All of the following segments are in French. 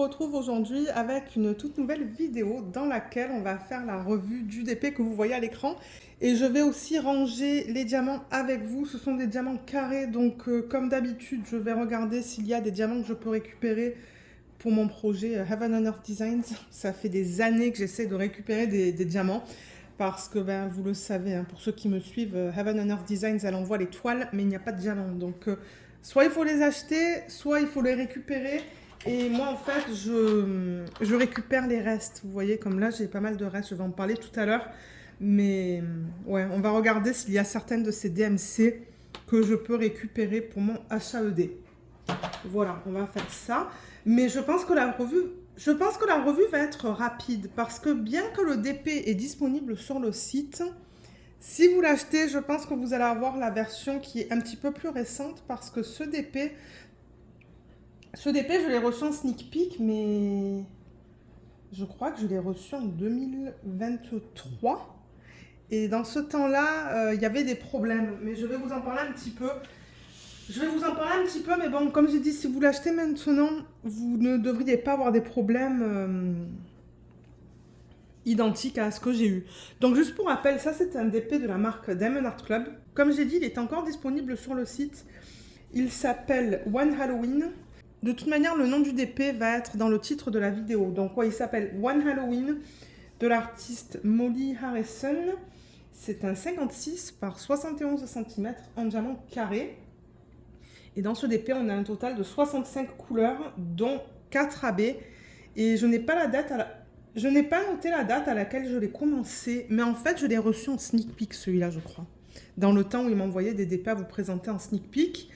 retrouve aujourd'hui avec une toute nouvelle vidéo dans laquelle on va faire la revue du DP que vous voyez à l'écran. Et je vais aussi ranger les diamants avec vous. Ce sont des diamants carrés, donc comme d'habitude, je vais regarder s'il y a des diamants que je peux récupérer pour mon projet Heaven and Earth Designs. Ça fait des années que j'essaie de récupérer des diamants. Parce que vous le savez, hein, pour ceux qui me suivent, Heaven and Earth Designs, elle envoie les toiles, mais il n'y a pas de diamants. Donc soit il faut les acheter, soit il faut les récupérer. Et moi, en fait, je récupère les restes. Vous voyez, comme là, j'ai pas mal de restes. Je vais en parler tout à l'heure. Mais ouais, on va regarder s'il y a certaines de ces DMC que je peux récupérer pour mon HAED. Voilà, on va faire ça. Mais je pense que la revue va être rapide parce que bien que le DP est disponible sur le site, si vous l'achetez, je pense que vous allez avoir la version qui est un petit peu plus récente parce que ce DP, je l'ai reçu en sneak peek, mais je crois que je l'ai reçu en 2023. Et dans ce temps-là, il y avait des problèmes. Mais je vais vous en parler un petit peu. Mais bon, comme j'ai dit, si vous l'achetez maintenant, vous ne devriez pas avoir des problèmes identiques à ce que j'ai eu. Donc, juste pour rappel, ça, c'est un DP de la marque Diamond Art Club. Comme j'ai dit, il est encore disponible sur le site. Il s'appelle One Halloween. De toute manière, le nom du DP va être dans le titre de la vidéo. Donc, il s'appelle One Halloween de l'artiste Molly Harrison. C'est un 56 par 71 cm en diamant carré. Et dans ce DP, on a un total de 65 couleurs, dont 4 AB. Et je n'ai pas noté la date à laquelle je l'ai commencé, mais en fait, je l'ai reçu en sneak peek, celui-là, je crois. Dans le temps où il m'envoyait des DP à vous présenter en sneak peek.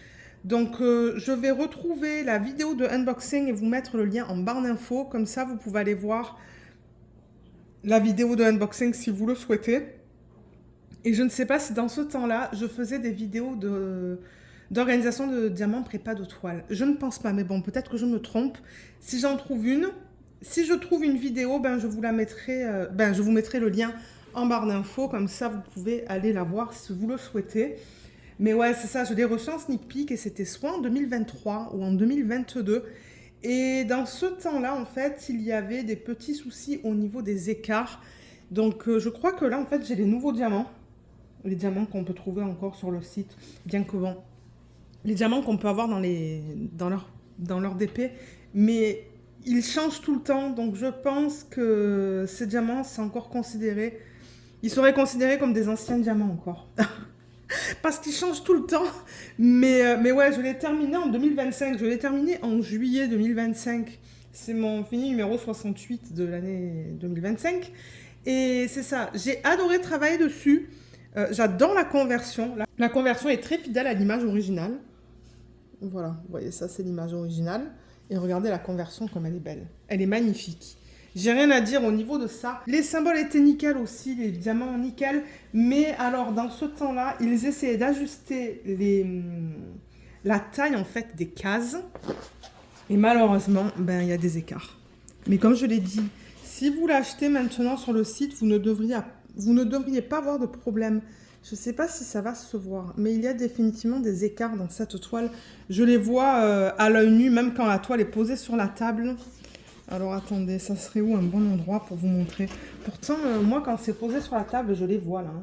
Donc, je vais retrouver la vidéo de unboxing et vous mettre le lien en barre d'infos. Comme ça, vous pouvez aller voir la vidéo de unboxing si vous le souhaitez. Et je ne sais pas si dans ce temps-là, je faisais des vidéos d'organisation de diamants prépa de toile. Je ne pense pas, mais bon, peut-être que je me trompe. Si j'en trouve une, si je trouve une vidéo, je vous la mettrai, je vous mettrai le lien en barre d'infos, comme ça vous pouvez aller la voir si vous le souhaitez. Mais ouais, c'est ça, je l'ai reçu en sneak peek et c'était soit en 2023 ou en 2022. Et dans ce temps-là, en fait, il y avait des petits soucis au niveau des écarts. Donc je crois que là, en fait, j'ai les nouveaux diamants. Les diamants qu'on peut trouver encore sur le site, bien que bon, les diamants qu'on peut avoir dans leur DP, mais ils changent tout le temps, donc je pense que ces diamants, c'est encore considéré, ils seraient considérés comme des anciens diamants encore, parce qu'ils changent tout le temps, mais ouais, je l'ai terminé en 2025, je l'ai terminé en juillet 2025, c'est mon fini numéro 68 de l'année 2025, et c'est ça, j'ai adoré travailler dessus. J'adore la conversion. La conversion est très fidèle à l'image originale. Voilà, vous voyez, ça c'est l'image originale. Et regardez la conversion comme elle est belle. Elle est magnifique. J'ai rien à dire au niveau de ça. Les symboles étaient nickel aussi, les diamants nickel. Mais alors, dans ce temps-là, ils essayaient d'ajuster la taille en fait des cases. Et malheureusement, il y a des écarts. Mais comme je l'ai dit, si vous l'achetez maintenant sur le site, vous ne devriez pas avoir de problème. Je ne sais pas si ça va se voir, mais il y a définitivement des écarts dans cette toile. Je les vois à l'œil nu, même quand la toile est posée sur la table. Alors attendez, ça serait où un bon endroit pour vous montrer? Pourtant, moi, quand c'est posé sur la table, je les vois là.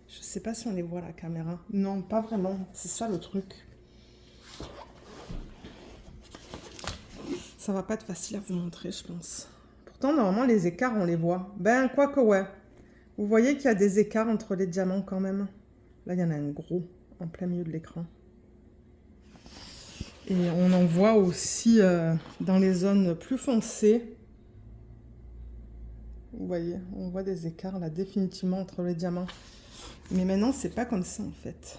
Je ne sais pas si on les voit à la caméra. Non, pas vraiment. C'est ça le truc. Ça va pas être facile à vous montrer, je pense. Pourtant, normalement, les écarts, on les voit. Quoique, ouais. Vous voyez qu'il y a des écarts entre les diamants quand même. Là, il y en a un gros en plein milieu de l'écran. Et on en voit aussi dans les zones plus foncées. Vous voyez, on voit des écarts là définitivement entre les diamants. Mais maintenant, c'est pas comme ça en fait.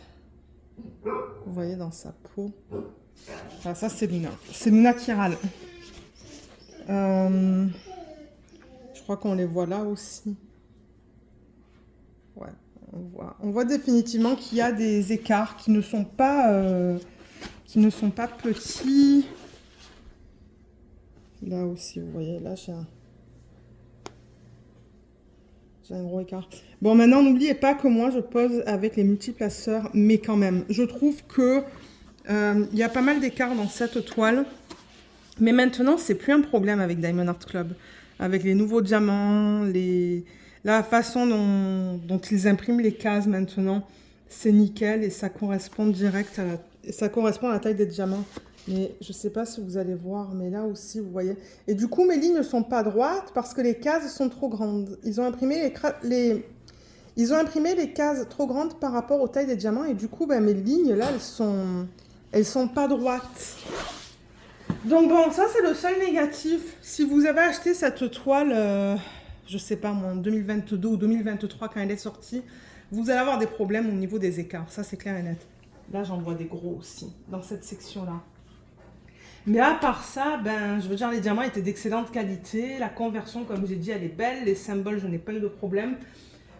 Vous voyez dans sa peau. Ah, ça, c'est Luna. C'est Luna qui râle. Je crois qu'on les voit là aussi. Ouais, on voit définitivement qu'il y a des écarts qui ne sont pas petits. Là aussi, vous voyez, là j'ai un gros écart. Bon, maintenant, n'oubliez pas que moi, je pose avec les multiplaceurs, mais quand même, je trouve que il y a pas mal d'écarts dans cette toile. Mais maintenant, c'est plus un problème avec Diamond Art Club. Avec les nouveaux diamants, la façon dont ils impriment les cases maintenant, c'est nickel et ça correspond direct ça correspond à la taille des diamants. Mais je ne sais pas si vous allez voir, mais là aussi, vous voyez. Et du coup, mes lignes ne sont pas droites parce que les cases sont trop grandes. Ils ont imprimé les cases trop grandes par rapport aux tailles des diamants. Et du coup, ben, mes lignes, là, elles sont pas droites. Donc bon, ça, c'est le seul négatif. Si vous avez acheté cette toile, je sais pas, moi, en 2022 ou 2023, quand elle est sortie, vous allez avoir des problèmes au niveau des écarts. Ça, c'est clair et net. Là, j'en vois des gros aussi, dans cette section-là. Mais à part ça, ben, je veux dire, les diamants étaient d'excellente qualité. La conversion, comme j'ai dit, elle est belle. Les symboles, je n'ai pas eu de problème.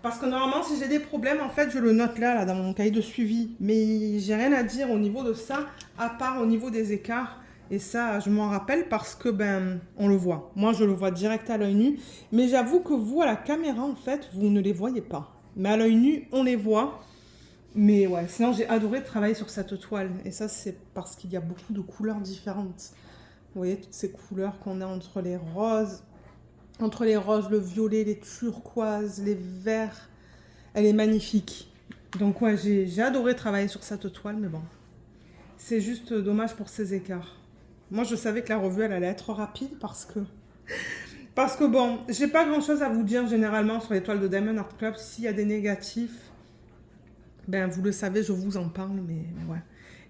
Parce que normalement, si j'ai des problèmes, en fait, je le note là, dans mon cahier de suivi. Mais j'ai rien à dire au niveau de ça, à part au niveau des écarts. Et ça, je m'en rappelle parce que, ben, on le voit. Moi, je le vois direct à l'œil nu. Mais j'avoue que vous, à la caméra, en fait, vous ne les voyez pas. Mais à l'œil nu, on les voit. Mais ouais, sinon j'ai adoré travailler sur cette toile. Et ça, c'est parce qu'il y a beaucoup de couleurs différentes. Vous voyez, toutes ces couleurs qu'on a entre les roses, le violet, les turquoises, les verts. Elle est magnifique. Donc ouais, j'ai adoré travailler sur cette toile, mais bon. C'est juste dommage pour ces écarts. Moi, je savais que la revue, elle allait être rapide parce que bon, j'ai pas grand-chose à vous dire généralement sur les toiles de Diamond Art Club. S'il y a des négatifs, ben, vous le savez, je vous en parle, mais ouais.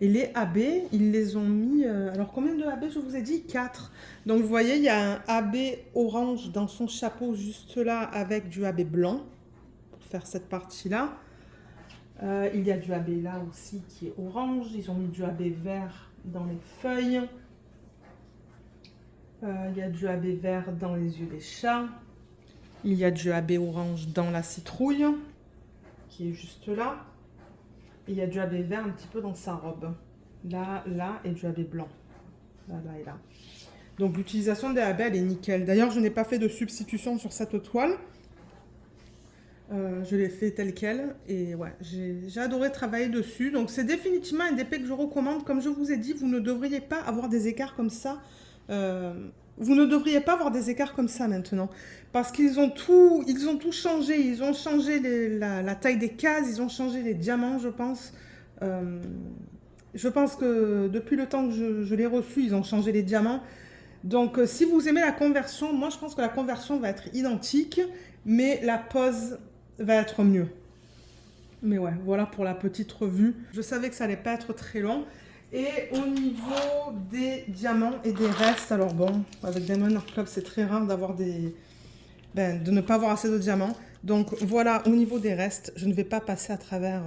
Et les AB, ils les ont mis... alors, combien de AB, je vous ai dit? 4. Donc, vous voyez, il y a un AB orange dans son chapeau, juste là, avec du AB blanc, pour faire cette partie-là. Il y a du AB là aussi, qui est orange. Ils ont mis du AB vert dans les feuilles. Il y a du AB vert dans les yeux des chats. Il y a du AB orange dans la citrouille, qui est juste là. Il y a du AB vert un petit peu dans sa robe. Là, là, et du AB blanc. Là, là et là. Donc l'utilisation des AB, elle est nickel. D'ailleurs, je n'ai pas fait de substitution sur cette toile. Je l'ai fait telle quelle. Et ouais, j'ai adoré travailler dessus. Donc c'est définitivement un DP que je recommande. Comme je vous ai dit, vous ne devriez pas avoir des écarts comme ça. Vous ne devriez pas avoir des écarts comme ça maintenant. Parce qu'ils ont tout changé. Ils ont changé la taille des cases, ils ont changé les diamants, je pense. Je pense que depuis le temps que je l'ai reçu, ils ont changé les diamants. Donc, si vous aimez la conversion, moi, je pense que la conversion va être identique, mais la pose va être mieux. Mais ouais, voilà pour la petite revue. Je savais que ça allait pas être très long. Et au niveau des diamants et des restes, alors bon, avec Diamond Art Club, c'est très rare d'avoir de ne pas avoir assez de diamants. Donc voilà, au niveau des restes, je ne vais pas passer à travers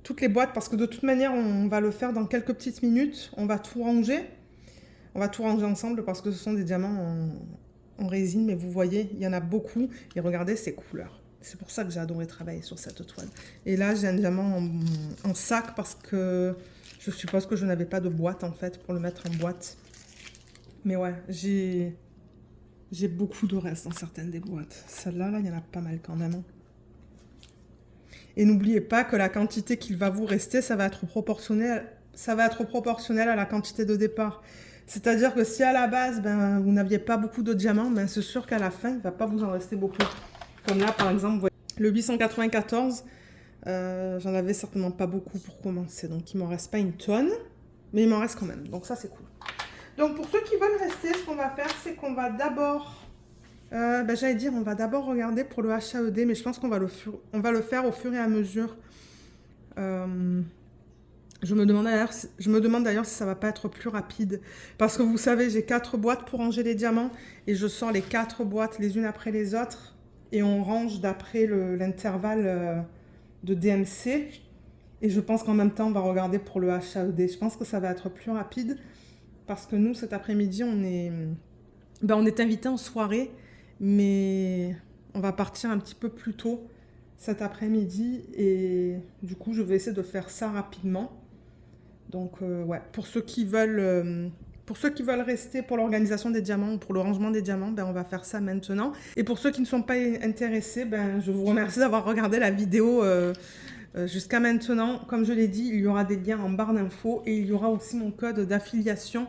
toutes les boîtes parce que de toute manière, on va le faire dans quelques petites minutes. On va tout ranger. On va tout ranger ensemble parce que ce sont des diamants en résine, mais vous voyez, il y en a beaucoup. Et regardez ces couleurs. C'est pour ça que j'ai adoré travailler sur cette toile. Et là, j'ai un diamant en sac parce que... Je suppose que je n'avais pas de boîte, en fait, pour le mettre en boîte. Mais ouais, j'ai beaucoup de restes dans certaines des boîtes. Celle-là, là, il y en a pas mal quand même. Et n'oubliez pas que la quantité qu'il va vous rester, ça va être proportionnel à la quantité de départ. C'est-à-dire que si à la base, ben, vous n'aviez pas beaucoup de diamants, ben, c'est sûr qu'à la fin, il ne va pas vous en rester beaucoup. Comme là, par exemple, vous voyez, le 894... j'en avais certainement pas beaucoup pour commencer, donc il m'en reste pas une tonne, mais il m'en reste quand même, donc ça c'est cool. Donc pour ceux qui veulent rester, ce qu'on va faire, c'est qu'on va d'abord, j'allais dire, on va d'abord regarder pour le HAED, mais je pense qu'on va le faire au fur et à mesure. Je me demande d'ailleurs si ça va pas être plus rapide, parce que vous savez, j'ai 4 boîtes pour ranger les diamants, et je sors les 4 boîtes les unes après les autres, et on range d'après l'intervalle... de DMC, et je pense qu'en même temps on va regarder pour le HAED. Je pense que ça va être plus rapide parce que nous cet après-midi on est invité en soirée, mais on va partir un petit peu plus tôt cet après-midi et du coup je vais essayer de faire ça rapidement. Donc ouais, pour ceux qui veulent rester pour l'organisation des diamants ou pour le rangement des diamants, ben on va faire ça maintenant. Et pour ceux qui ne sont pas intéressés, ben je vous remercie d'avoir regardé la vidéo jusqu'à maintenant. Comme je l'ai dit, il y aura des liens en barre d'infos et il y aura aussi mon code d'affiliation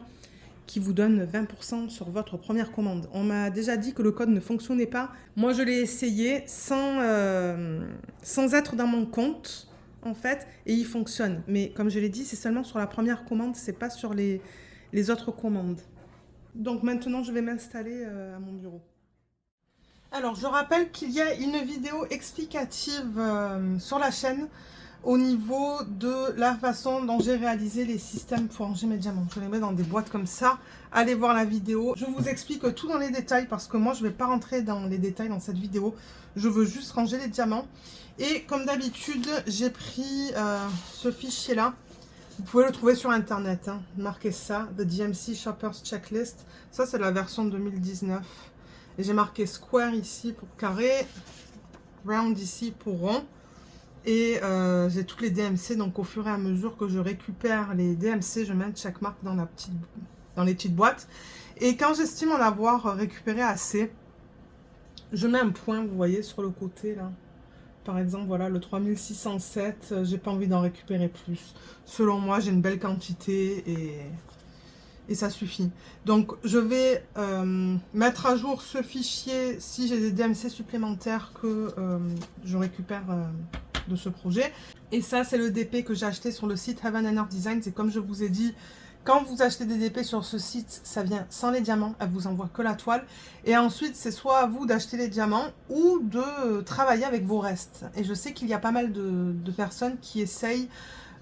qui vous donne 20% sur votre première commande. On m'a déjà dit que le code ne fonctionnait pas. Moi, je l'ai essayé sans être dans mon compte, en fait, et il fonctionne. Mais comme je l'ai dit, c'est seulement sur la première commande, c'est pas sur les autres commandes. Donc maintenant, je vais m'installer à mon bureau. Alors, je rappelle qu'il y a une vidéo explicative sur la chaîne au niveau de la façon dont j'ai réalisé les systèmes pour ranger mes diamants. Je les mets dans des boîtes comme ça. Allez voir la vidéo. Je vous explique tout dans les détails parce que moi, je ne vais pas rentrer dans les détails dans cette vidéo. Je veux juste ranger les diamants. Et comme d'habitude, j'ai pris ce fichier-là. Vous pouvez le trouver sur Internet. Hein. Marquez ça, The DMC Shoppers Checklist. Ça, c'est la version 2019. Et j'ai marqué square ici pour carré, round ici pour rond. Et j'ai toutes les DMC, donc au fur et à mesure que je récupère les DMC, je mets chaque marque dans les petites boîtes. Et quand j'estime en avoir récupéré assez, je mets un point, vous voyez, sur le côté là. Par exemple, voilà, le 3607, j'ai pas envie d'en récupérer plus. Selon moi, j'ai une belle quantité et ça suffit. Donc, je vais mettre à jour ce fichier si j'ai des DMC supplémentaires que je récupère de ce projet. Et ça, c'est le DP que j'ai acheté sur le site Heaven and Earth Design. C'est comme je vous ai dit, quand vous achetez des DP sur ce site, ça vient sans les diamants. Elle vous envoie que la toile. Et ensuite, c'est soit à vous d'acheter les diamants ou de travailler avec vos restes. Et je sais qu'il y a pas mal de personnes qui essayent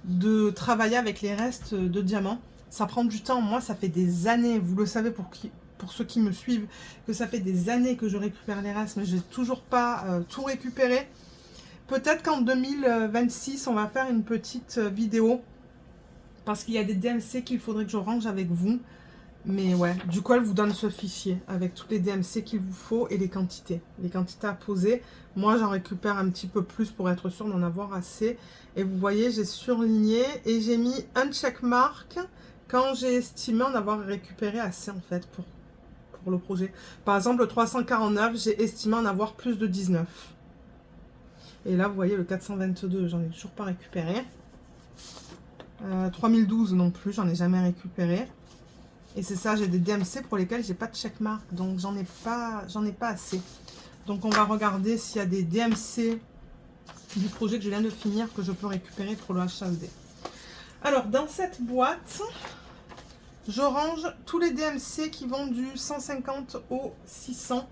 de travailler avec les restes de diamants. Ça prend du temps. Moi, ça fait des années, vous le savez pour ceux qui me suivent, que ça fait des années que je récupère les restes, mais je n'ai toujours pas tout récupéré. Peut-être qu'en 2026, on va faire une petite vidéo parce qu'il y a des DMC qu'il faudrait que je range avec vous. Mais ouais, du coup, elle vous donne ce fichier avec toutes les DMC qu'il vous faut et les quantités à poser. Moi, j'en récupère un petit peu plus pour être sûr d'en avoir assez. Et vous voyez, j'ai surligné et j'ai mis un checkmark quand j'ai estimé en avoir récupéré assez en fait pour le projet. Par exemple, le 349, j'ai estimé en avoir plus de 19. Et là, vous voyez, le 422, j'en ai toujours pas récupéré. 3012 non plus, j'en ai jamais récupéré. Et c'est ça, j'ai des DMC pour lesquels j'ai pas de checkmark, donc j'en ai pas assez. Donc on va regarder s'il y a des DMC du projet que je viens de finir que je peux récupérer pour le HAED. Alors dans cette boîte, je range tous les DMC qui vont du 150 au 600.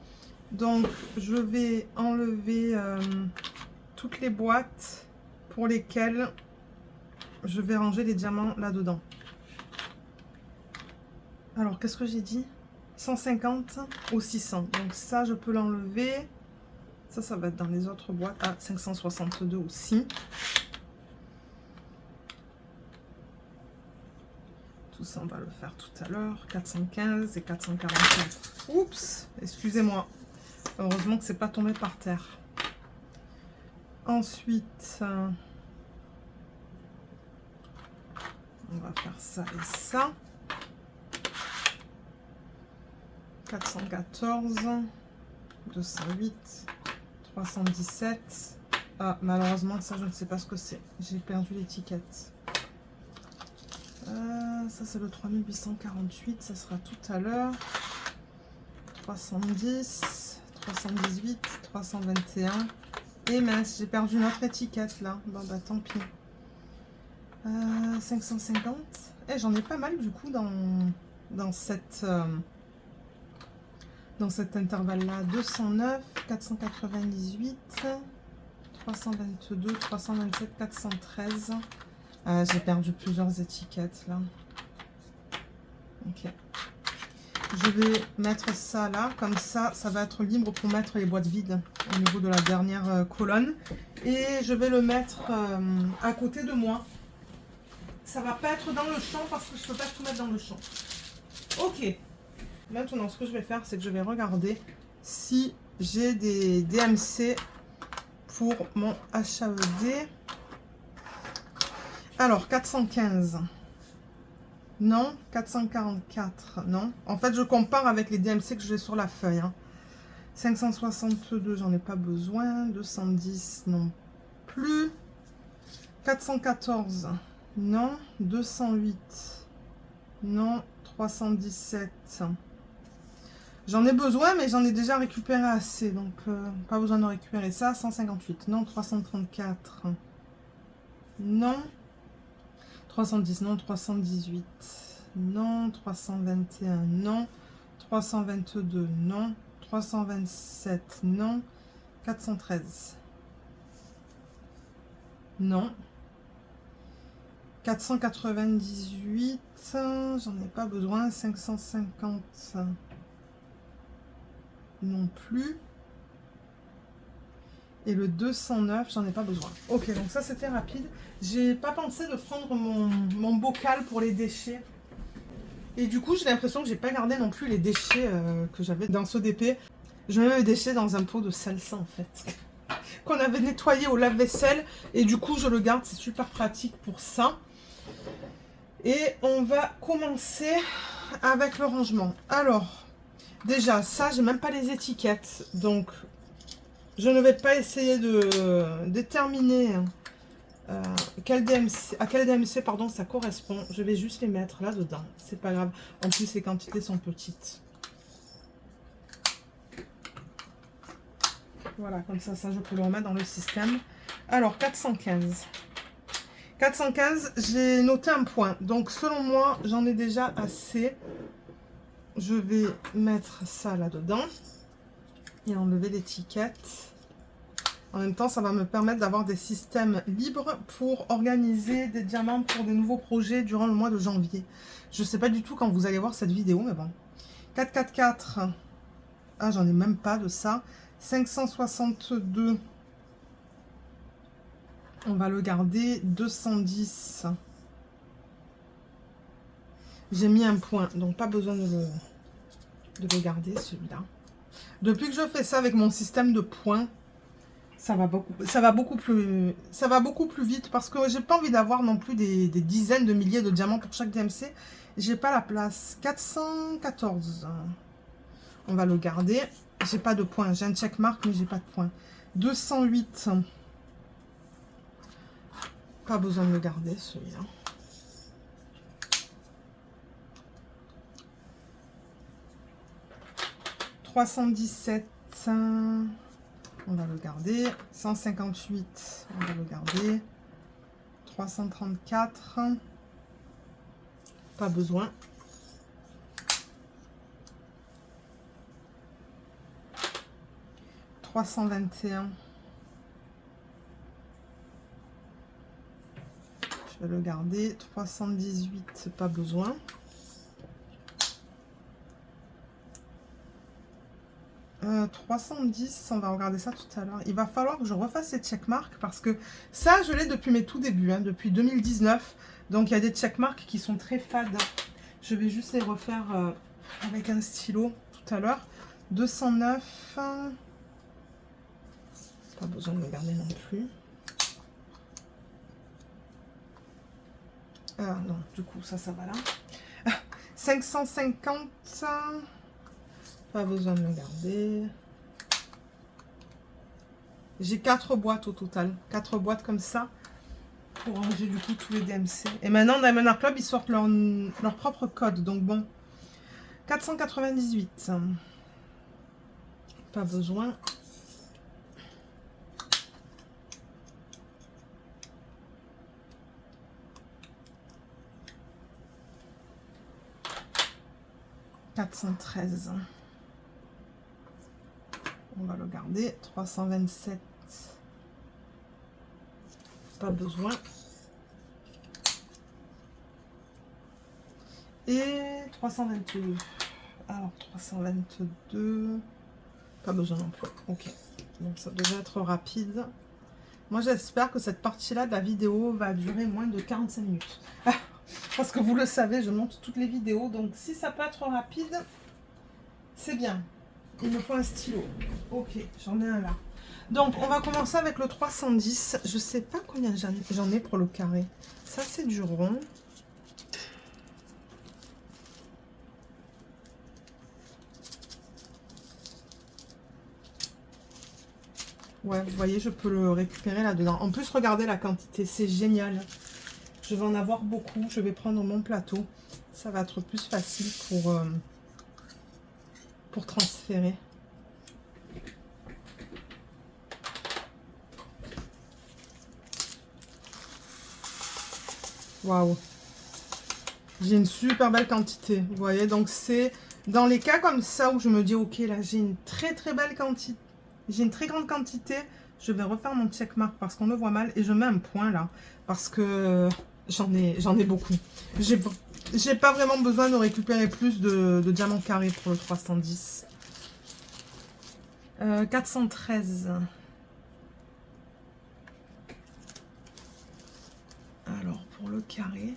Donc je vais enlever toutes les boîtes pour lesquelles je vais ranger les diamants là-dedans. Alors, qu'est-ce que j'ai dit? 150 au 600. Donc ça, je peux l'enlever. Ça va être dans les autres boîtes. Ah, 562 aussi. Tout ça, on va le faire tout à l'heure. 415 et 444. Oups, excusez-moi. Heureusement que c'est pas tombé par terre. Ensuite, on va faire ça et ça. 414, 208, 317. Ah, malheureusement, ça, je ne sais pas ce que c'est. J'ai perdu l'étiquette. Ça, c'est le 3848. Ça sera tout à l'heure. 310, 318, 321. Et mince, j'ai perdu notre étiquette, là. Bon, bah, tant pis. 550. Et j'en ai pas mal, du coup, dans cet intervalle-là. 209, 498, 322, 327, 413. J'ai perdu plusieurs étiquettes, là. Ok. Je vais mettre ça là, comme ça, ça va être libre pour mettre les boîtes vides au niveau de la dernière colonne. Et je vais le mettre à côté de moi. Ça va pas être dans le champ parce que je peux pas tout mettre dans le champ. Ok. Maintenant, ce que je vais faire, c'est que je vais regarder si j'ai des DMC pour mon HAED. Alors, 415. Non. 444. Non. En fait, je compare avec les DMC que j'ai sur la feuille. Hein. 562, j'en ai pas besoin. 210, non plus. 414, non. 208, non. 317. J'en ai besoin, mais j'en ai déjà récupéré assez. Donc, pas besoin de récupérer ça. 158. Non. 334. Non. 310. Non. 318. Non. 321. Non. 322. Non. 327. Non. 413. Non. 498. J'en ai pas besoin. 550. Non plus. Et le 209, j'en ai pas besoin. Ok, donc ça c'était rapide. J'ai pas pensé de prendre mon bocal pour les déchets. Et du coup, j'ai l'impression que j'ai pas gardé non plus les déchets que j'avais dans ce DP. Je mets mes déchets dans un pot de salsa en fait. Qu'on avait nettoyé au lave-vaisselle. Et du coup, je le garde. C'est super pratique pour ça. Et on va commencer avec le rangement. Alors, déjà, ça, j'ai même pas les étiquettes. Donc, je ne vais pas essayer de déterminer à quel DMC pardon, ça correspond. Je vais juste les mettre là-dedans. C'est pas grave. En plus, les quantités sont petites. Voilà, comme ça, je peux le remettre dans le système. Alors, 415. 415, j'ai noté un point. Donc, selon moi, j'en ai déjà assez. Je vais mettre ça là-dedans. Et enlever l'étiquette. En même temps, ça va me permettre d'avoir des systèmes libres pour organiser des diamants pour des nouveaux projets durant le mois de janvier. Je ne sais pas du tout quand vous allez voir cette vidéo, mais bon. 444. Ah, j'en ai même pas de ça. 562. On va le garder. 210. J'ai mis un point, donc pas besoin de le garder, celui-là. Depuis que je fais ça avec mon système de points, ça va beaucoup plus vite parce que j'ai pas envie d'avoir non plus des dizaines de milliers de diamants pour chaque DMC. J'ai pas la place. 414. On va le garder. J'ai pas de points. J'ai un checkmark, mais j'ai pas de points. 208. Pas besoin de le garder, celui-là. 317. On va le garder. 158. On va le garder. 334. Pas besoin. 321. Je vais le garder. 318. Pas besoin. 310, on va regarder ça tout à l'heure. Il va falloir que je refasse ces checkmarks parce que ça, je l'ai depuis mes tout débuts, hein, depuis 2019. Donc, il y a des checkmarks qui sont très fades. Je vais juste les refaire avec un stylo tout à l'heure. 209. Pas besoin de le garder non plus. Ah non, du coup, ça va là. 550. Pas besoin de le garder. J'ai 4 boîtes au total. 4 boîtes comme ça. Pour ranger du coup tous les DMC. Et maintenant, Diamond Art Club, ils sortent leur propre code. Donc bon. 498. Pas besoin. « 413. On va le garder. 327. Pas besoin. Et 322. Alors, 322. Pas besoin non plus. Ok. Donc, ça devrait être rapide. Moi, j'espère que cette partie-là de la vidéo va durer moins de 45 minutes. Parce que vous le savez, je monte toutes les vidéos. Donc, si ça peut être rapide, c'est bien. Il me faut un stylo. Ok, j'en ai un là. Donc, on va commencer avec le 310. Je sais pas combien j'en ai pour le carré. Ça, c'est du rond. Ouais, vous voyez, je peux le récupérer là-dedans. En plus, regardez la quantité. C'est génial. Je vais en avoir beaucoup. Je vais prendre mon plateau. ça va être plus facile pour transférer. Waouh! J'ai une super belle quantité, vous voyez, donc c'est dans les cas comme ça où je me dis, ok, là j'ai une très belle quantité, j'ai une très grande quantité, je vais refaire mon checkmark parce qu'on le voit mal et je mets un point là, parce que j'en ai beaucoup. J'ai pas vraiment besoin de récupérer plus de diamants carrés pour le 310. 413. Alors, pour le carré...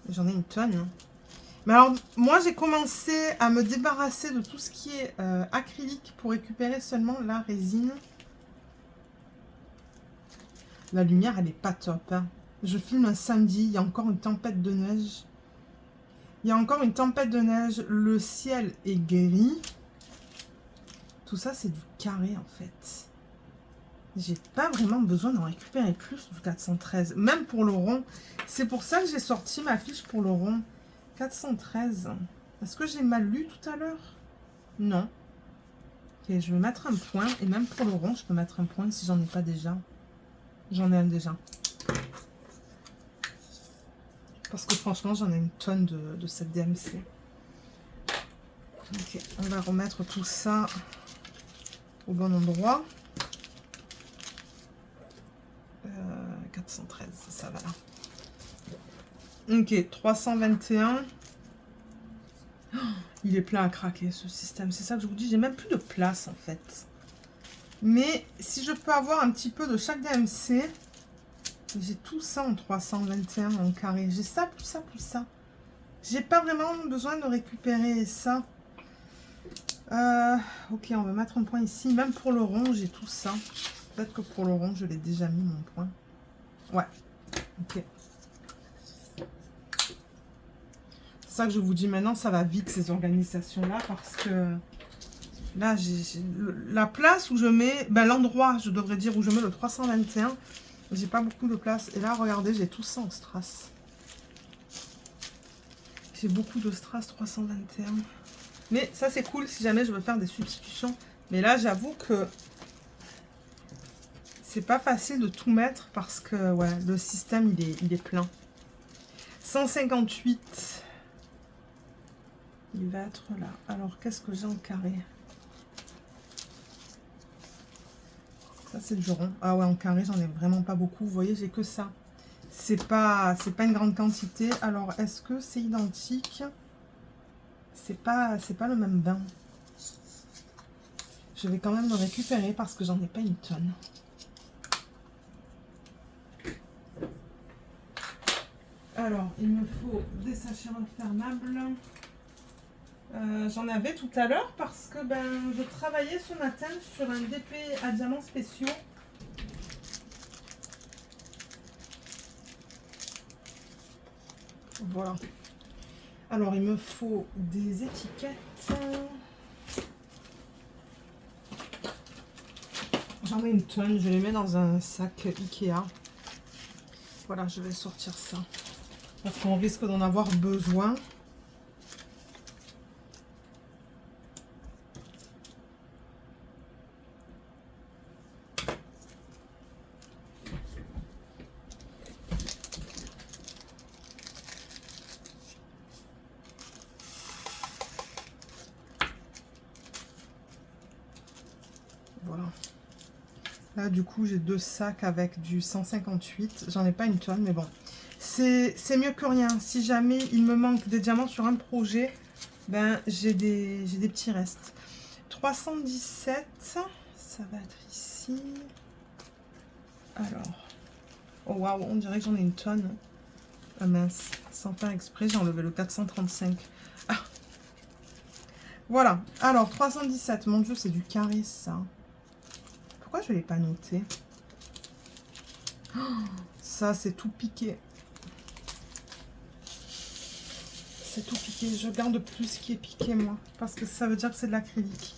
J'en ai une tonne. Hein. Mais alors, moi, j'ai commencé à me débarrasser de tout ce qui est acrylique pour récupérer seulement la résine. La lumière, elle est pas top. Hein. Je filme un samedi, il y a encore une tempête de neige. Il y a encore une tempête de neige. Le ciel est gris. Tout ça, c'est du carré, en fait. J'ai pas vraiment besoin d'en récupérer plus du 413. Même pour le rond. C'est pour ça que j'ai sorti ma fiche pour le rond. 413. Est-ce que j'ai mal lu tout à l'heure? Non. Ok, je vais mettre un point. Et même pour le rond, je peux mettre un point si j'en ai pas déjà. J'en ai un déjà. Parce que franchement, j'en ai une tonne de cette DMC. Ok, on va remettre tout ça au bon endroit. 413, ça va là. Ok, 321. Oh, il est plein à craquer ce système. C'est ça que je vous dis, j'ai même plus de place en fait. Mais si je peux avoir un petit peu de chaque DMC, j'ai tout ça en 321 en carré. J'ai ça, plus ça, plus ça. J'ai pas vraiment besoin de récupérer ça. Ok, on va mettre un point ici. Même pour le rond, j'ai tout ça. Peut-être que pour le rond, je l'ai déjà mis mon point. Ouais. Ok. C'est ça que je vous dis maintenant, ça va vite ces organisations-là parce que là, j'ai la place où je mets, ben, l'endroit, je devrais dire, où je mets le 321, j'ai pas beaucoup de place. Et là, regardez, j'ai tout ça en strass. J'ai beaucoup de strass 321. Mais ça, c'est cool si jamais je veux faire des substitutions. Mais là, j'avoue que c'est pas facile de tout mettre parce que ouais, le système, il est plein. 158. Il va être là. Alors, qu'est-ce que j'ai en carré? Ça, c'est du rond. Ah ouais, en carré, j'en ai vraiment pas beaucoup. Vous voyez, j'ai que ça. C'est pas une grande quantité. Alors, est-ce que c'est identique? C'est pas le même bain. Je vais quand même le récupérer parce que j'en ai pas une tonne. Alors, il me faut des sachets refermables. J'en avais tout à l'heure parce que ben, je travaillais ce matin sur un DP à diamants spéciaux. Voilà. Alors, il me faut des étiquettes. J'en ai une tonne. Je les mets dans un sac Ikea. Voilà, je vais sortir ça. Parce qu'on risque d'en avoir besoin. Voilà. Là, du coup, j'ai 2 sacs avec du 158. J'en ai pas une tonne, mais bon. C'est mieux que rien. Si jamais il me manque des diamants sur un projet, ben j'ai des petits restes. 317, ça va être ici. Alors, oh waouh, on dirait que j'en ai une tonne. Ah mince, sans faire exprès, j'ai enlevé le 435. Ah. Voilà, alors 317, mon dieu, c'est du carré ça. Pourquoi je ne l'ai pas noté? Oh, ça, c'est tout piqué. C'est tout piqué. Je garde plus ce qui est piqué, moi. Parce que ça veut dire que c'est de l'acrylique.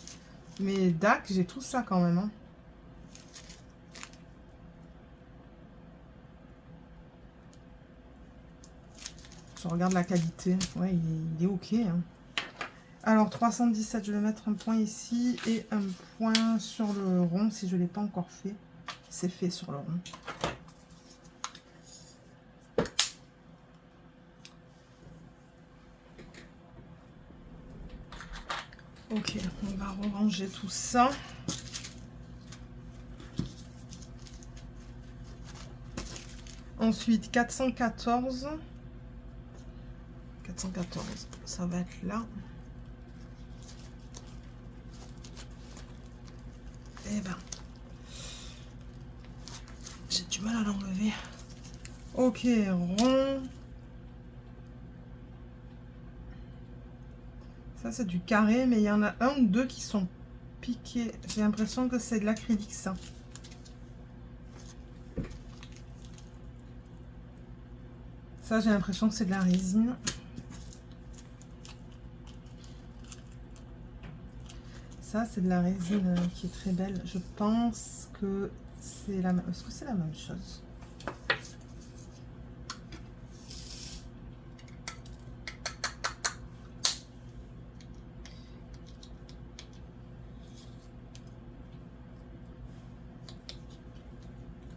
Mais dac, j'ai tout ça quand même. Hein. je regarde la qualité. Ouais, il est ok. Hein. Alors, 317, je vais mettre un point ici et un point sur le rond si je ne l'ai pas encore fait. C'est fait sur le rond. Ok, on va ranger tout ça. Ensuite, 414. 414, ça va être là. Eh ben, j'ai du mal à l'enlever. Ok, rond. Ça, c'est du carré, mais il y en a un ou deux qui sont piqués. J'ai l'impression que c'est de l'acrylique, ça. Ça, j'ai l'impression que c'est de la résine. Ça, c'est de la résine qui est très belle. Je pense que c'est la même. Est-ce que c'est la même chose?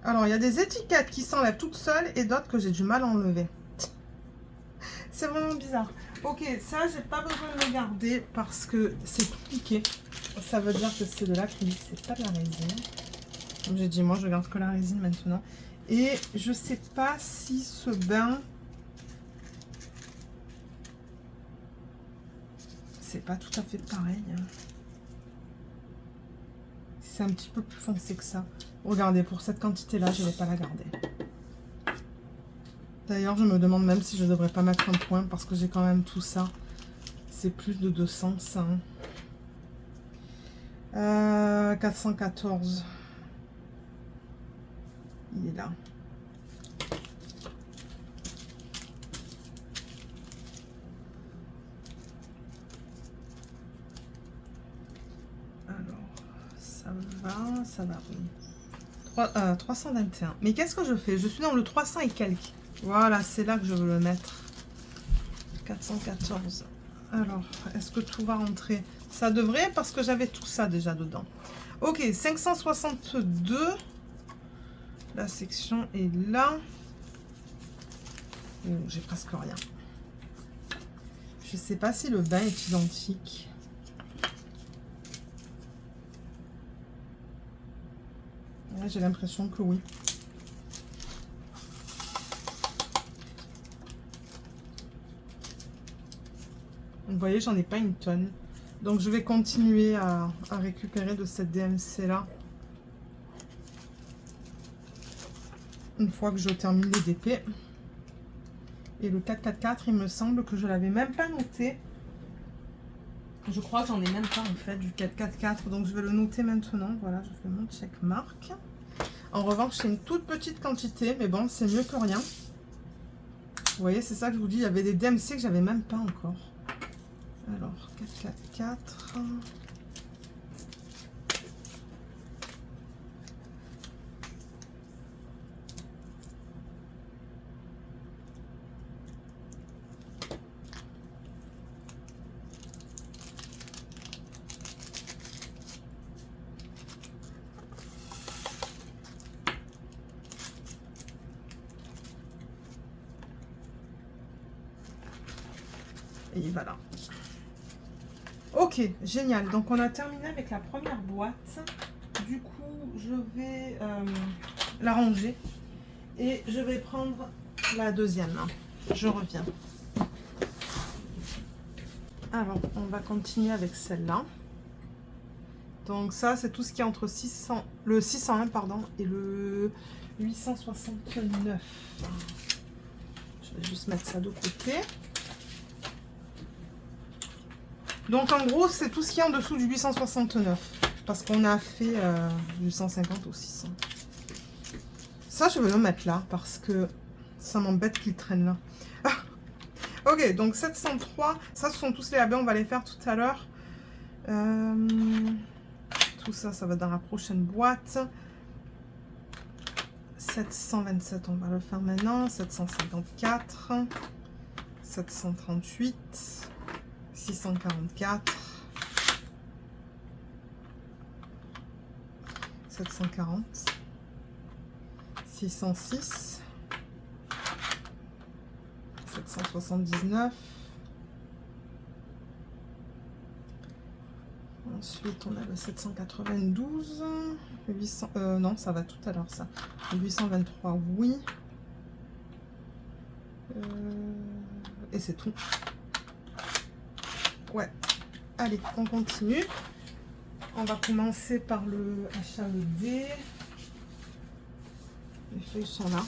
Alors, il y a des étiquettes qui s'enlèvent toutes seules et d'autres que j'ai du mal à enlever. C'est vraiment bizarre. Ok, ça, j'ai pas besoin de le garder parce que c'est tout piqué. Ça veut dire que c'est de l'acrylique, c'est pas de la résine. Comme j'ai dit, moi, je garde que la résine maintenant. Et je sais pas si ce bain... C'est pas tout à fait pareil. C'est un petit peu plus foncé que ça. Regardez, pour cette quantité-là, je ne vais pas la garder. D'ailleurs, je me demande même si je ne devrais pas mettre un point parce que j'ai quand même tout ça. C'est plus de 200, ça. 414. Il est là. Alors, ça va, oui. 321. Mais qu'est-ce que je fais? Je suis dans le 300 et quelques. Voilà, c'est là que je veux le mettre. 414. Alors, est-ce que tout va rentrer? Ça devrait, parce que j'avais tout ça déjà dedans. Ok, 562. La section est là. Oh, j'ai presque rien. Je sais pas si le bain est identique. Ouais, j'ai l'impression que oui. Vous voyez, j'en ai pas une tonne. Donc, je vais continuer à récupérer de cette DMC là. Une fois que je termine les DP. Et le 444, il me semble que je l'avais même pas noté. Je crois que j'en ai même pas en fait du 444. Donc, je vais le noter maintenant. Voilà, je fais mon check mark. En revanche, c'est une toute petite quantité. Mais bon, c'est mieux que rien. Vous voyez, c'est ça que je vous dis. Il y avait des DMC que j'avais même pas encore. Alors, 444. Et voilà. Ok, génial. Donc, on a terminé avec la première boîte. Du coup, je vais la ranger. Et je vais prendre la deuxième. Je reviens. Alors, on va continuer avec celle-là. Donc, ça, c'est tout ce qui est entre le 601 pardon, et le 869. Je vais juste mettre ça de côté. Donc en gros, c'est tout ce qui est en dessous du 869. Parce qu'on a fait du 150 au 600. Ça, je vais le mettre là parce que ça m'embête qu'il traîne là. Ok, donc 703. Ça, ce sont tous les labels. On va les faire tout à l'heure. Tout ça, ça va dans la prochaine boîte. 727, on va le faire maintenant. 754. 738, 644, 740, 606, 779. Ensuite, on a le 792, 800, non, ça va tout à l'heure, ça. Le 823, oui. Et c'est tout. Ouais. Allez, on continue. On va commencer par le HAED. Les feuilles sont là.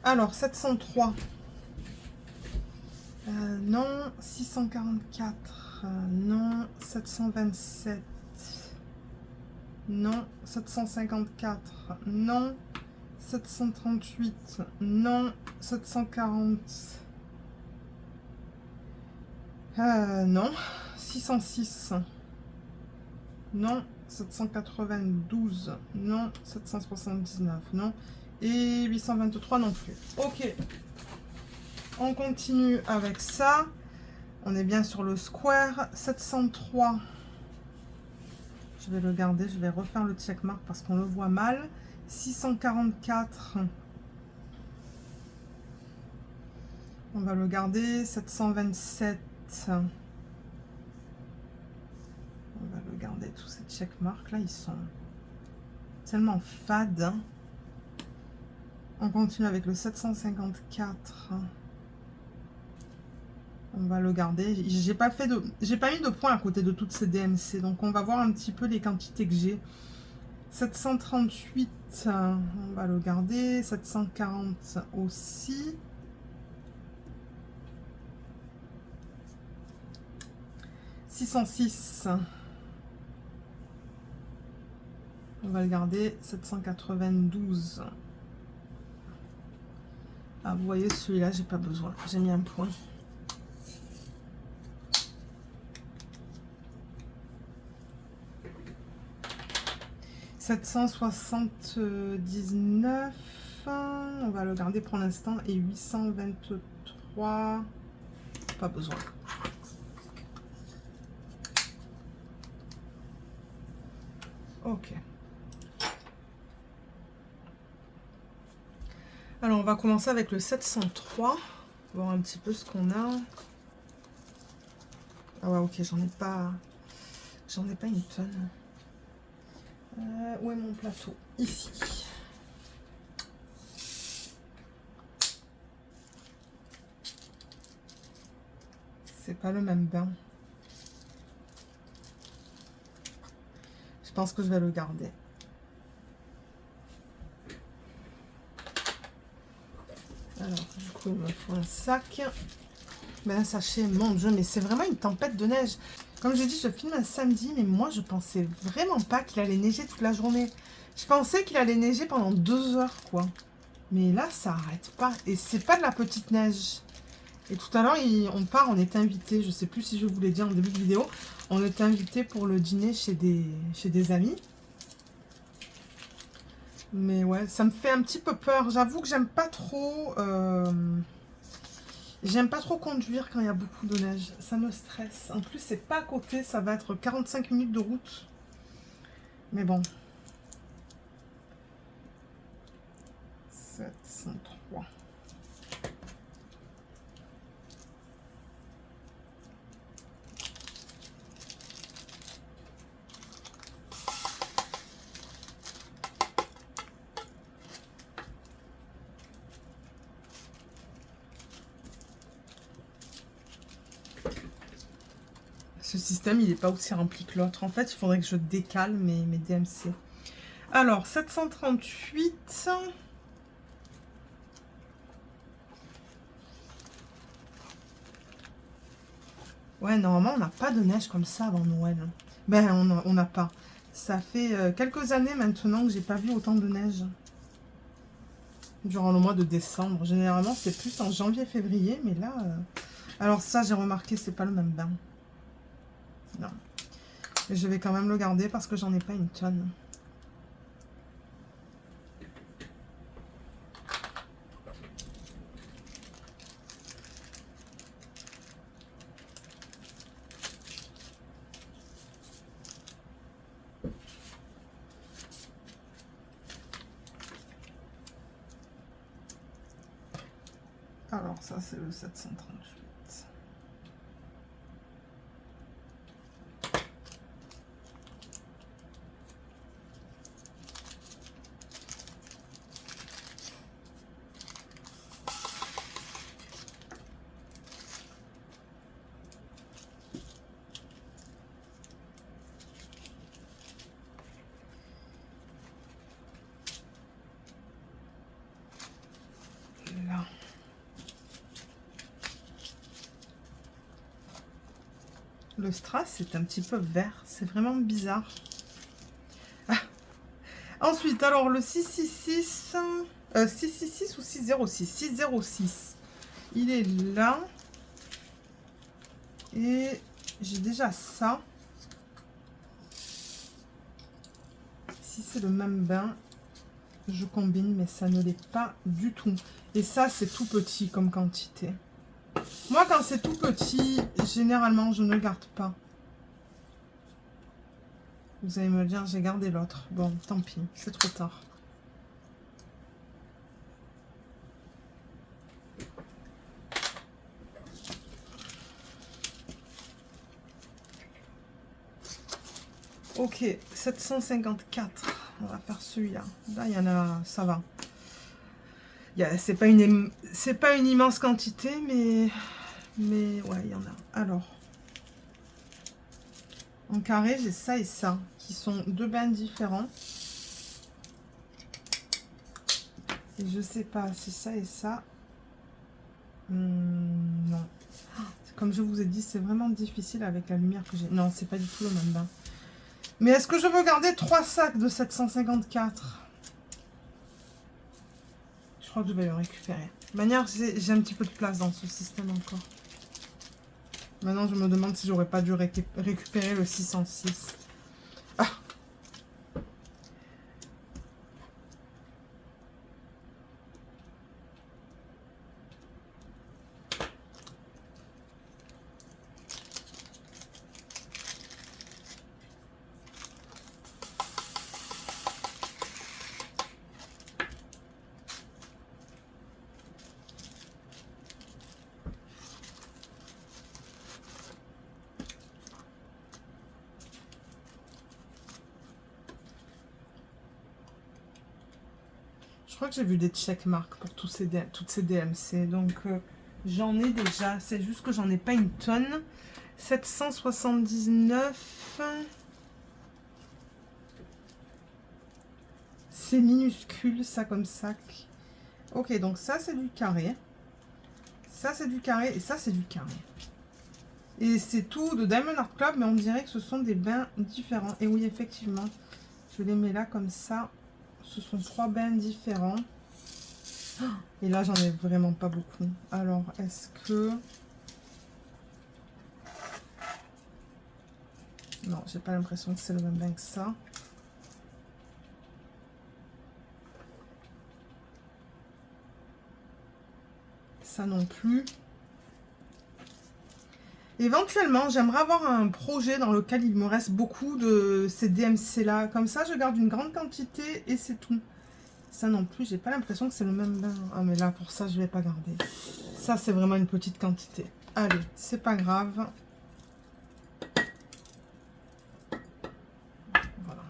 Alors, 703. Non. 644. Non. 727. Non. 754. Non. 738. Non. 740. Non. 606. Non. 792. Non. 779. Non. Et 823 non plus. Ok. On continue avec ça. On est bien sur le square. 703. Je vais le garder. Je vais refaire le checkmark parce qu'on le voit mal. 644. On va le garder. 727. On va le garder. Tous ces checkmarks là, ils sont tellement fades. Hein. On continue avec le 754. On va le garder. J'ai pas mis de points à côté de toutes ces DMC. Donc on va voir un petit peu les quantités que j'ai. 738, on va le garder. 740 aussi. 606. On va le garder. 792. Ah, vous voyez, celui-là, j'ai pas besoin. J'ai mis un point. « 779, on va le garder pour l'instant, et 823, pas besoin. Ok. Alors, on va commencer avec le 703, voir un petit peu ce qu'on a. Ah ouais, ok, j'en ai pas une tonne. Où est mon plateau? Ici. C'est pas le même bain. Je pense que je vais le garder. Alors, du coup, il me faut un sac. Ben, un sachet, mon Dieu, mais c'est vraiment une tempête de neige. Comme je dis, je filme un samedi, mais moi, je pensais vraiment pas qu'il allait neiger toute la journée. Je pensais qu'il allait neiger pendant 2 heures, quoi. Mais là, ça arrête pas. Et c'est pas de la petite neige. Et tout à l'heure, on part, on est invité. Je sais plus si je vous l'ai dit en début de vidéo. On est invité pour le dîner chez des amis. Mais ouais, ça me fait un petit peu peur. J'avoue que j'aime pas trop... J'aime pas trop conduire quand il y a beaucoup de neige. Ça me stresse. En plus, c'est pas à côté. Ça va être 45 minutes de route. Mais bon. 703. Ce système, il n'est pas aussi rempli que l'autre. En fait, il faudrait que je décale mes DMC. Alors, 738. Ouais, normalement, on n'a pas de neige comme ça avant Noël. Ben, on n'a pas. Ça fait quelques années maintenant que j'ai pas vu autant de neige. Durant le mois de décembre. Généralement, c'est plus en janvier-février. Mais là... Alors ça, j'ai remarqué, c'est pas le même bain. Non. Mais je vais quand même le garder parce que j'en ai pas une tonne. Alors ça c'est le 738. Là. Le strass c'est un petit peu vert, c'est vraiment bizarre. Ah. Ensuite, alors le 666, 666 ou 606, 606, il est là. Et j'ai déjà ça. Si c'est le même bain, je combine, mais ça ne l'est pas du tout. Et ça, c'est tout petit comme quantité. Moi, quand c'est tout petit, généralement, je ne garde pas. Vous allez me dire, j'ai gardé l'autre. Bon, tant pis, c'est trop tard. Ok, 754. On va faire celui-là. Là, il y en a, ça va. C'est pas une immense quantité, mais ouais, il y en a. Alors, en carré, j'ai ça et ça, qui sont deux bains différents. Et je sais pas si ça et ça. Non. Comme je vous ai dit, c'est vraiment difficile avec la lumière que j'ai. Non, c'est pas du tout le même bain. Mais est-ce que je veux garder 3 sacs de 754? Je crois que je vais le récupérer. De manière, j'ai un petit peu de place dans ce système encore. Maintenant, je me demande si j'aurais pas dû récupérer le 606. Ah! Je crois que j'ai vu des checkmarks pour toutes ces DMC. Donc, j'en ai déjà. C'est juste que j'en ai pas une tonne. 779. C'est minuscule, ça, comme sac. Ok, donc ça, c'est du carré. Ça, c'est du carré. Et ça, c'est du carré. Et c'est tout de Diamond Art Club, mais on dirait que ce sont des bains différents. Et oui, effectivement, je les mets là comme ça. Ce sont 3 bains différents. Et là, j'en ai vraiment pas beaucoup. Alors, est-ce que... Non, j'ai pas l'impression que c'est le même bain que ça. Ça non plus. Éventuellement, j'aimerais avoir un projet dans lequel il me reste beaucoup de ces DMC-là. Comme ça, je garde une grande quantité et c'est tout. Ça non plus, j'ai pas l'impression que c'est le même bain. Ah, mais là, pour ça, je vais pas garder. Ça, c'est vraiment une petite quantité. Allez, c'est pas grave. Voilà.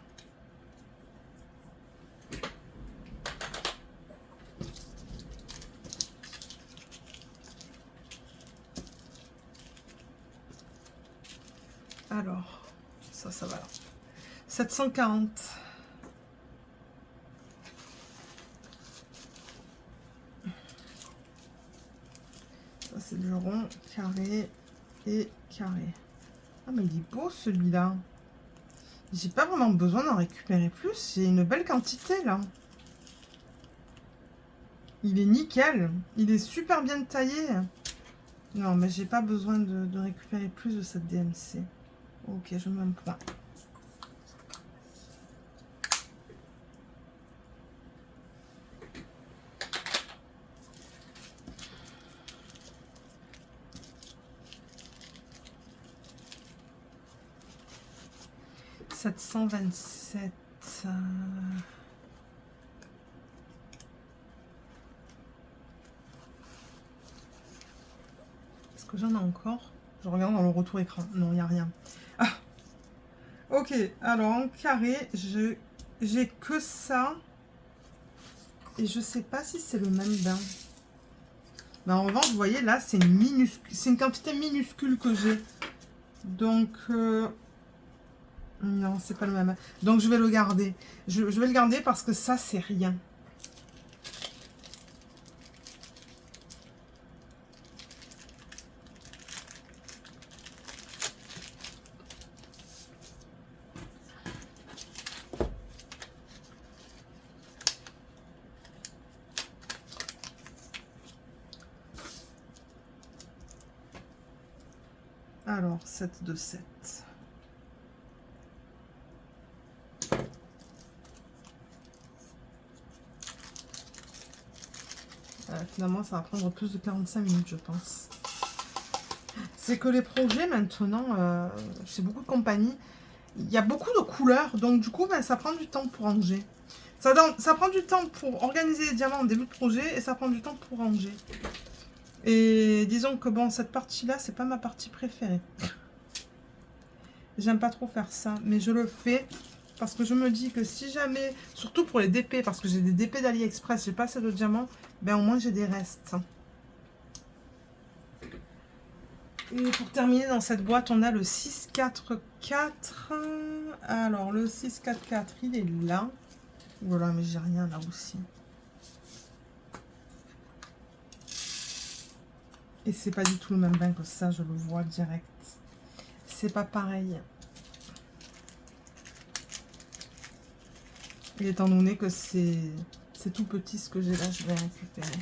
Alors, ça va là. 740. Ça, c'est du rond, carré et carré. Ah, mais il est beau celui-là. J'ai pas vraiment besoin d'en récupérer plus. J'ai une belle quantité là. Il est nickel. Il est super bien taillé. Non, mais j'ai pas besoin de récupérer plus de cette DMC. Ok, je mets un point. « 727. que j'en ai encore. Je regarde dans le retour écran. Non, il n'y a rien. Ah, ok, alors en carré, j'ai que ça. Et je sais pas si c'est le même bain. Mais en revanche, vous voyez, là, c'est une quantité minuscule que j'ai. Donc, non, c'est pas le même. Donc, je vais le garder. Je vais le garder parce que ça, c'est rien. Alors, 7 de 7. Finalement, ça va prendre plus de 45 minutes, je pense. C'est que les projets, maintenant, chez beaucoup de compagnies, il y a beaucoup de couleurs. Donc, du coup, ben, ça prend du temps pour ranger. Ça prend du temps pour organiser les diamants en début de projet et ça prend du temps pour ranger. Et disons que, bon, cette partie-là, c'est pas ma partie préférée. J'aime pas trop faire ça, mais je le fais parce que je me dis que si jamais, surtout pour les DP, parce que j'ai des DP d'AliExpress, j'ai pas assez de diamants, ben au moins j'ai des restes. Et pour terminer dans cette boîte, on a le 644. Alors le 644, il est là. Voilà, mais j'ai rien là aussi. Et c'est pas du tout le même bain que ça, je le vois direct. C'est pas pareil. Et étant donné que c'est tout petit ce que j'ai là, je vais récupérer.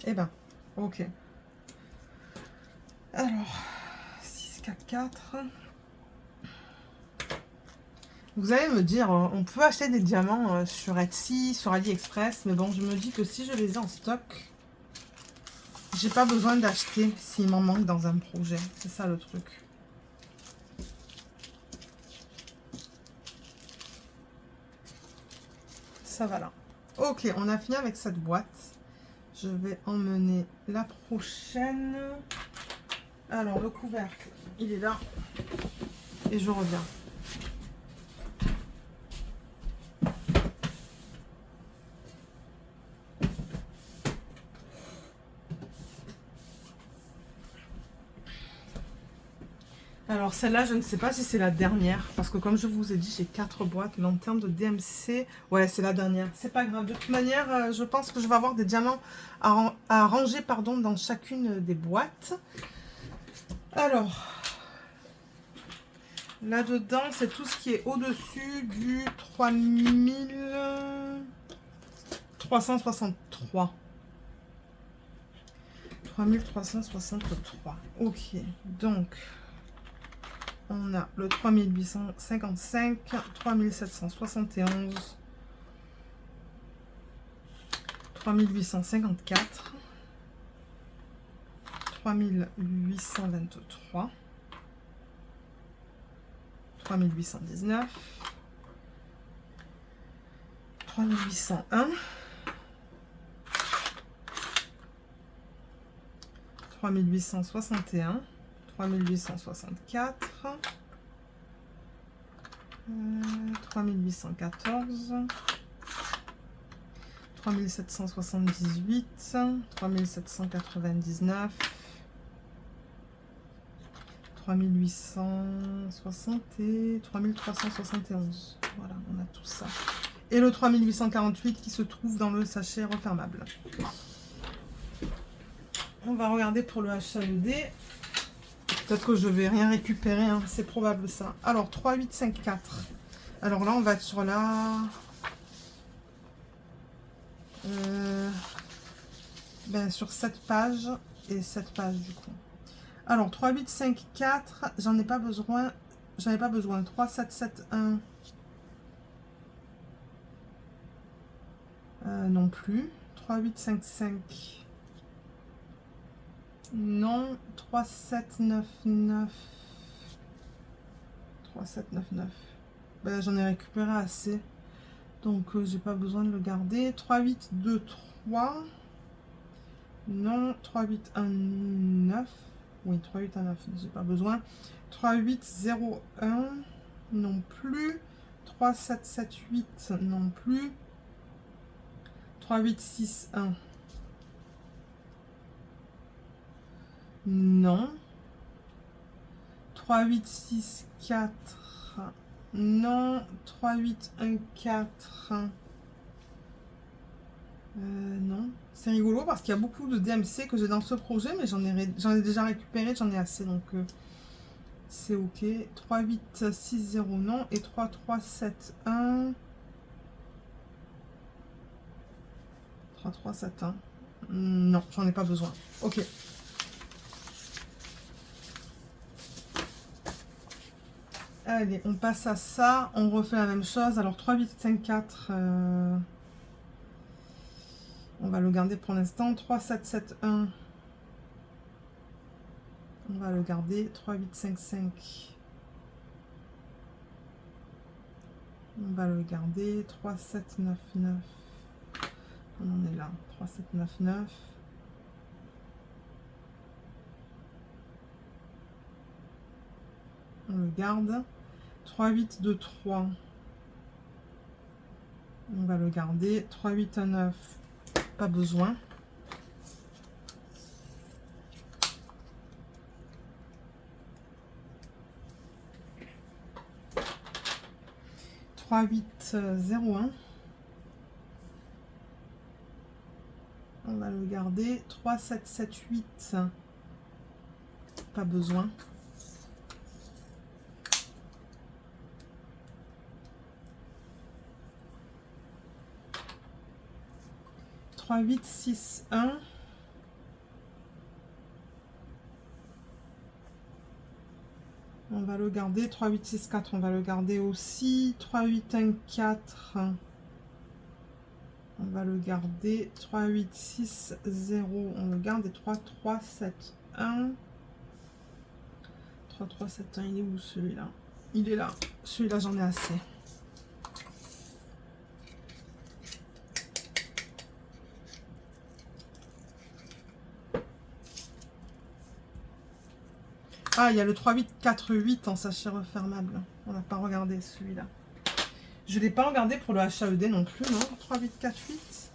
Eh ben, ok. Alors, 644. Vous allez me dire, on peut acheter des diamants sur Etsy, sur AliExpress, mais bon, je me dis que si je les ai en stock, j'ai pas besoin d'acheter s'il m'en manque dans un projet. C'est ça le truc. Ça va là. Ok, on a fini avec cette boîte. Je vais emmener la prochaine. Alors, le couvercle, il est là. Et je reviens. Alors celle-là, je ne sais pas si c'est la dernière, parce que comme je vous ai dit, j'ai 4 boîtes, mais en termes de DMC, ouais, c'est la dernière. C'est pas grave, de toute manière, je pense que je vais avoir des diamants à ranger pardon, dans chacune des boîtes. Alors, là-dedans, c'est tout ce qui est au-dessus du 3363. 3363, ok, donc... On a le 3855, 3771, 3854, 3823, 3819, 3801, 3861, 3864, 3814, 3778, 3799, 3860 et 3371. Voilà, on a tout ça. Et le 3848 qui se trouve dans le sachet refermable. On va regarder pour le HAED. Peut-être que je vais rien récupérer, hein. C'est probable ça. Alors, 3854. Alors là, on va être sur la... sur cette page et cette page du coup. Alors, 3854, j'en ai pas besoin. J'en ai pas besoin. 3771. Non plus. 3855. Non, 3799. 3799. Ben, j'en ai récupéré assez. Donc, j'ai pas besoin de le garder. 3823. Non. 3, 8, 1, 9. Oui, 3, 8, 1, 9. J'ai pas besoin. 3, 8, 0, 1. Non plus. 3, 7, 7, 8. Non plus. 3, 8, 6, 1. Non. 3, 8, 6, 4. Non. 3, 8, 1, 4. Non. C'est rigolo parce qu'il y a beaucoup de DMC que j'ai dans ce projet, mais j'en ai déjà récupéré, j'en ai assez, donc c'est ok. 3, 8, 6, 0, non. Et 3, 3, 7, 1. 3, 3, 7, 1. Non, j'en ai pas besoin. Ok. Allez, on passe à ça. On refait la même chose. Alors, 3, 8, 5, 4. On va le garder pour l'instant. 3, 7, 7, 1. On va le garder. 3, 8, 5, 5. On va le garder. 3, 7, 9, 9. On en est là. 3, 7, 9, 9. On le garde. 3, 8, 2, 3. On va le garder. 3, 8, 1, 9. Pas besoin. 3, 8, 0, 1. On va le garder. 3, 7, 7, 8. Pas besoin. 3, 8, 6, 1. On va le garder. 3, 8, 6, 4. On va le garder aussi. 3, 8, 1, 4. On va le garder. 3, 8, 6, 0. On le garde. Et 3, 3, 7, 1. 3, 3, 7, 1. Il est où celui-là? Il est là. Celui-là, j'en ai assez. Ah, il y a le 3, 8, 4, 8 en sachet refermable. On n'a pas regardé celui-là. Je ne l'ai pas regardé pour le HAED non plus, non? 3, 8, 4, 8.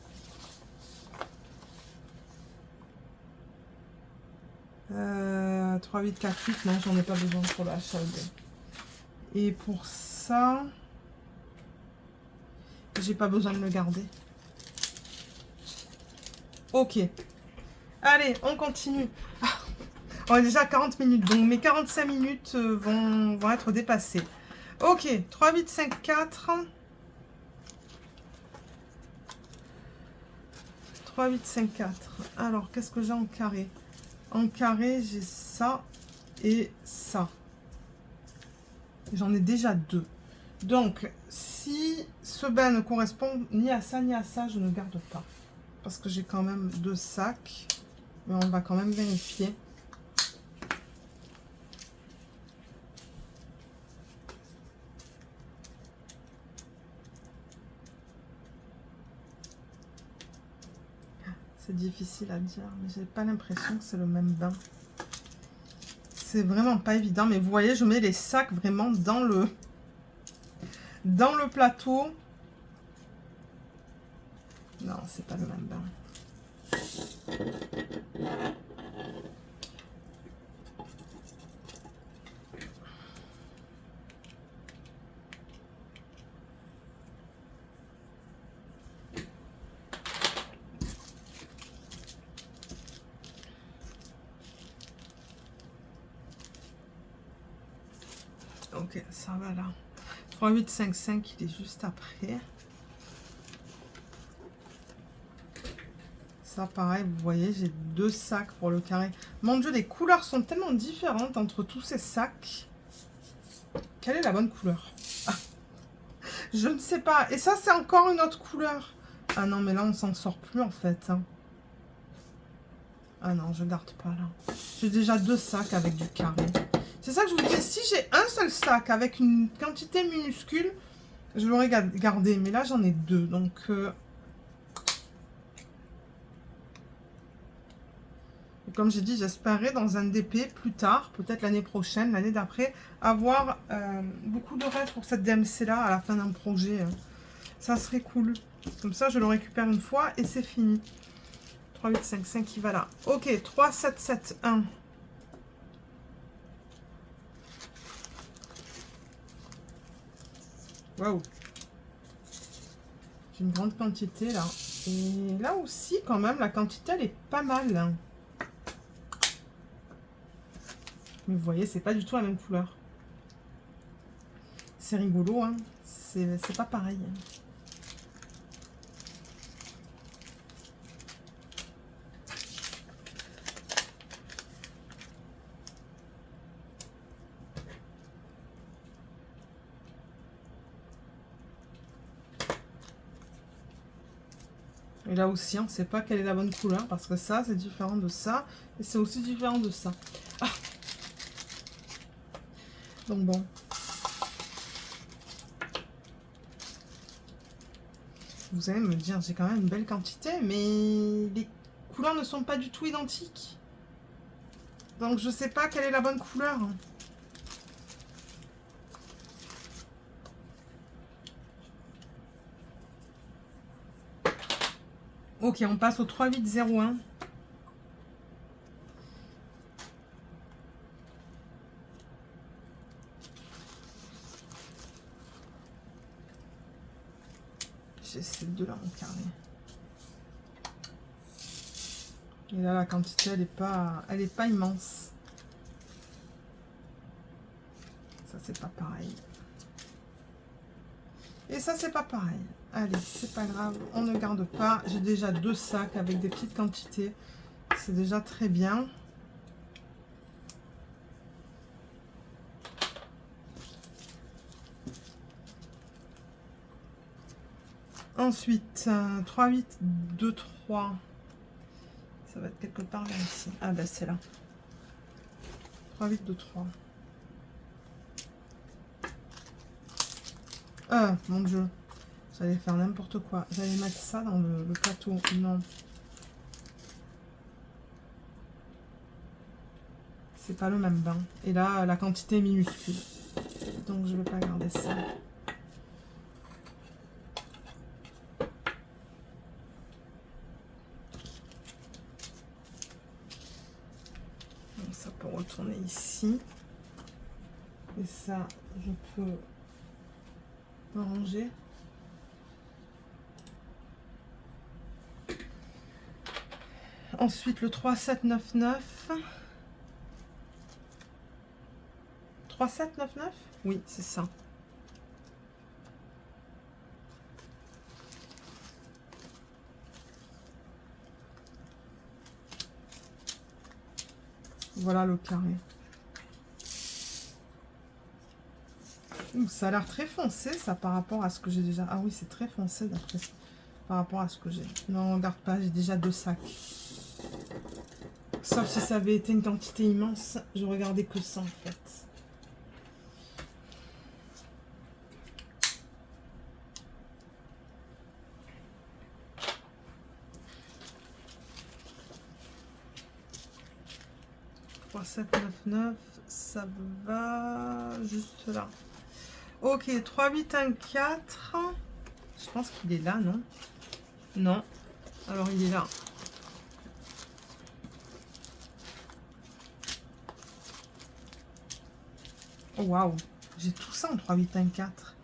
3, 8, 4, 8. Non, j'en ai pas besoin pour le HAED. Et pour ça, j'ai pas besoin de le garder. Ok. Allez, on continue. On est déjà à 40 minutes, donc mes 45 minutes vont être dépassées. Ok, 3, 8, 5, 4. 3, 8, 5, 4. Alors, qu'est-ce que j'ai en carré? En carré, j'ai ça et ça. J'en ai déjà deux. Donc, si ce bain ne correspond ni à ça, je ne garde pas. Parce que j'ai quand même deux sacs. Mais on va quand même vérifier. C'est difficile à dire, mais j'ai pas l'impression que c'est le même bain. C'est vraiment pas évident, mais vous voyez, je mets les sacs vraiment dans le plateau. Non, c'est pas le même bain. Ok, ça va là. 3, 8, 5, 5, il est juste après. Ça, pareil, vous voyez, j'ai deux sacs pour le carré. Mon Dieu, les couleurs sont tellement différentes entre tous ces sacs. Quelle est la bonne couleur? Ah, je ne sais pas. Et ça, c'est encore une autre couleur. Ah non, mais là, on s'en sort plus, en fait. Hein. Ah non, je garde pas, là. J'ai déjà deux sacs avec du carré. C'est ça que je vous dis. Si j'ai un seul sac avec une quantité minuscule, je l'aurais gardé. Mais là, j'en ai deux. Donc, Et comme j'ai dit, j'espérais dans un DP plus tard, peut-être l'année prochaine, l'année d'après, avoir beaucoup de restes pour cette DMC-là à la fin d'un projet. Ça serait cool. Comme ça, je le récupère une fois et c'est fini. 3, 8, 5, 5 qui va là. Ok, 3, 7, 7, 1. Waouh. J'ai une grande quantité là. Et là aussi, quand même, la quantité, elle est pas mal. Hein. Mais vous voyez, c'est pas du tout la même couleur. C'est rigolo, hein. C'est pas pareil. Et là aussi, on ne sait pas quelle est la bonne couleur parce que ça, c'est différent de ça. Et c'est aussi différent de ça. Ah. Donc bon. Vous allez me dire, j'ai quand même une belle quantité, mais les couleurs ne sont pas du tout identiques. Donc je ne sais pas quelle est la bonne couleur. Ok, on passe au 3801. J'ai ces deux-là en carré. Et là, la quantité, elle est pas immense. Ça, c'est pas pareil. Et ça, c'est pas pareil. Allez, c'est pas grave, on ne garde pas. J'ai déjà 2 sacs avec des petites quantités. C'est déjà très bien. Ensuite, 3, 8, 2, 3. Ça va être quelque part là ici. Ah ben c'est là. 3, 8, 2, 3. Ah, mon Dieu. J'allais faire n'importe quoi. J'allais mettre ça dans le plateau. Non. C'est pas le même bain. Et là, la quantité est minuscule. Donc, je ne vais pas garder ça. Donc, ça peut retourner ici. Et ça, je peux ranger. Ensuite, le 3, 7, 9, 9. 3, 7, 9, 9 ? Oui, c'est ça. Voilà le carré. Ça a l'air très foncé, ça, par rapport à ce que j'ai déjà... Ah oui, c'est très foncé, d'après ça. Par rapport à ce que j'ai. Non, regarde pas, j'ai déjà 2 sacs. Sauf si ça avait été une quantité immense, je regardais que ça, en fait. « 3, 7, 9, 9, ça va juste là. » Ok, 3, 8, 1, 4. Je pense qu'il est là, non? Non. Alors, il est là. Oh, waouh. J'ai tout ça en 3, 8, 1, 4.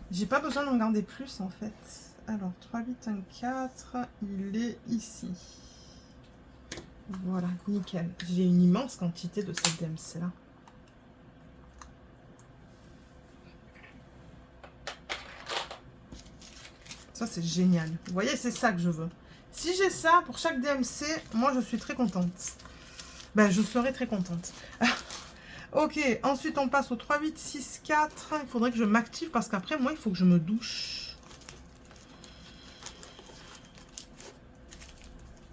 J'ai pas besoin d'en garder plus, en fait. Alors, 3, 8, 1, 4, il est ici. Voilà, nickel. J'ai une immense quantité de cette DMC-là. Ça, c'est génial. Vous voyez, c'est ça que je veux. Si j'ai ça pour chaque DMC, moi, je suis très contente. Ben, je serai très contente. Ok, ensuite, on passe au 3, 8, 6, 4. Il faudrait que je m'active parce qu'après, moi, il faut que je me douche.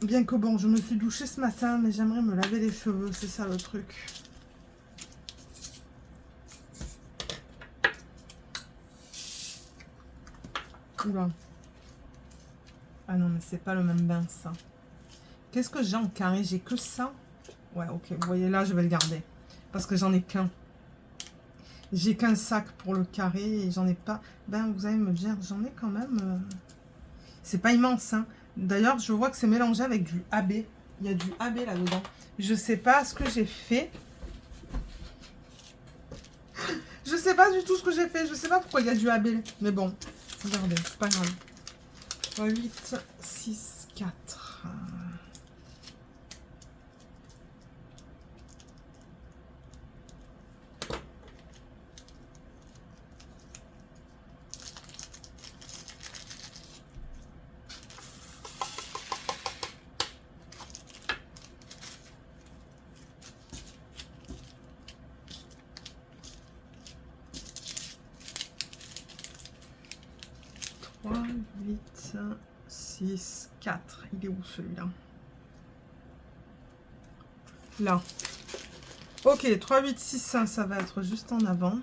Bien que bon, je me suis douchée ce matin, mais j'aimerais me laver les cheveux. C'est ça le truc. Oula. Ah non, mais c'est pas le même bain, ça. Qu'est-ce que j'ai en carré? J'ai que ça. Ouais, ok. Vous voyez, là, je vais le garder. Parce que j'en ai qu'un. J'ai qu'un sac pour le carré et j'en ai pas. Ben, vous allez me dire, j'en ai quand même. C'est pas immense, hein. D'ailleurs, je vois que c'est mélangé avec du AB. Il y a du AB là-dedans. Je sais pas ce que j'ai fait. Je sais pas du tout ce que j'ai fait. Je sais pas pourquoi il y a du AB. Mais bon, regardez, c'est pas grave. 3, 8, 6, 4. 3, 8, 6, 4. Il est où celui-là? Là. Ok, 3, 8, 6, 5, ça va être juste en avant.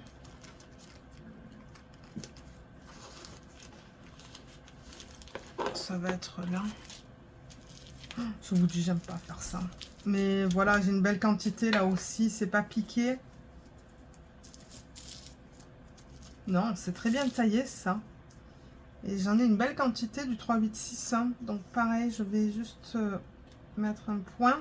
Ça va être là. Je vous dis, j'aime pas faire ça. Mais voilà, j'ai une belle quantité là aussi. C'est pas piqué. Non, c'est très bien taillé ça. Et j'en ai une belle quantité du 3, 8, 6. Donc pareil, je vais juste mettre un point.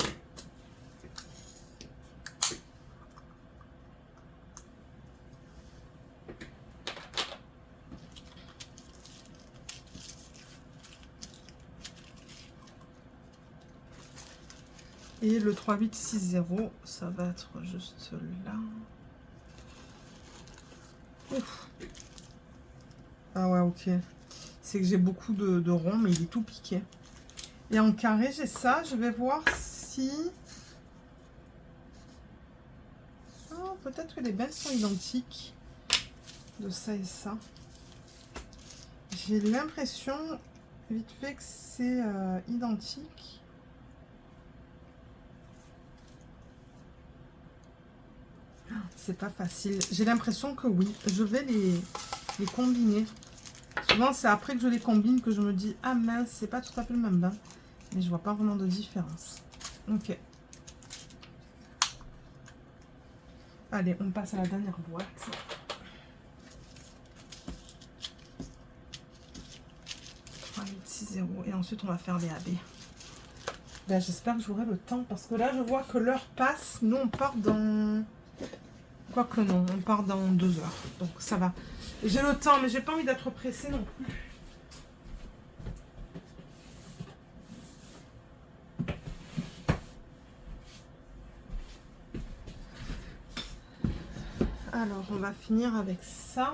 Et le 3, 8, 6, 0, ça va être juste là. Ouf. Ah ouais, ok. C'est que j'ai beaucoup de ronds, mais il est tout piqué. Et en carré, j'ai ça. Je vais voir si... Oh, peut-être que les bains sont identiques. De ça et ça. J'ai l'impression, vite fait, que c'est identique. C'est pas facile. J'ai l'impression que oui. Je vais les combiner. Souvent, c'est après que je les combine que je me dis, ah mince, c'est pas tout à fait le même bain. Mais je vois pas vraiment de différence. Ok. Allez, on passe à la dernière boîte. Et ensuite, on va faire les AB. Ben, j'espère que j'aurai le temps parce que là, je vois que l'heure passe. Nous, on part dans... Quoique non, on part dans 2 heures. Donc, ça va. J'ai le temps, mais j'ai pas envie d'être pressée non plus. Alors, on va finir avec ça.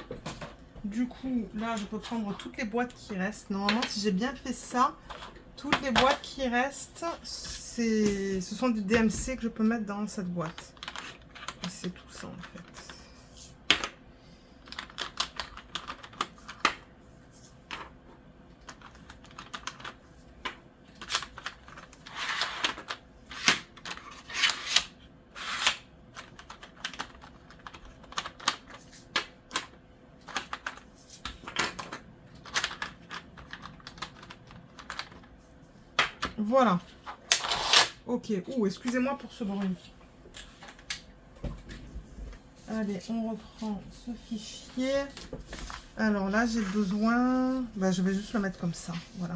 Du coup, là, je peux prendre toutes les boîtes qui restent. Normalement, si j'ai bien fait ça, toutes les boîtes qui restent, ce sont des DMC que je peux mettre dans cette boîte. Et c'est tout ça, en fait. Voilà. Ok. Ouh, excusez-moi pour ce bruit. Allez, on reprend ce fichier. Alors là, j'ai besoin... Bah, je vais juste le mettre comme ça. Voilà.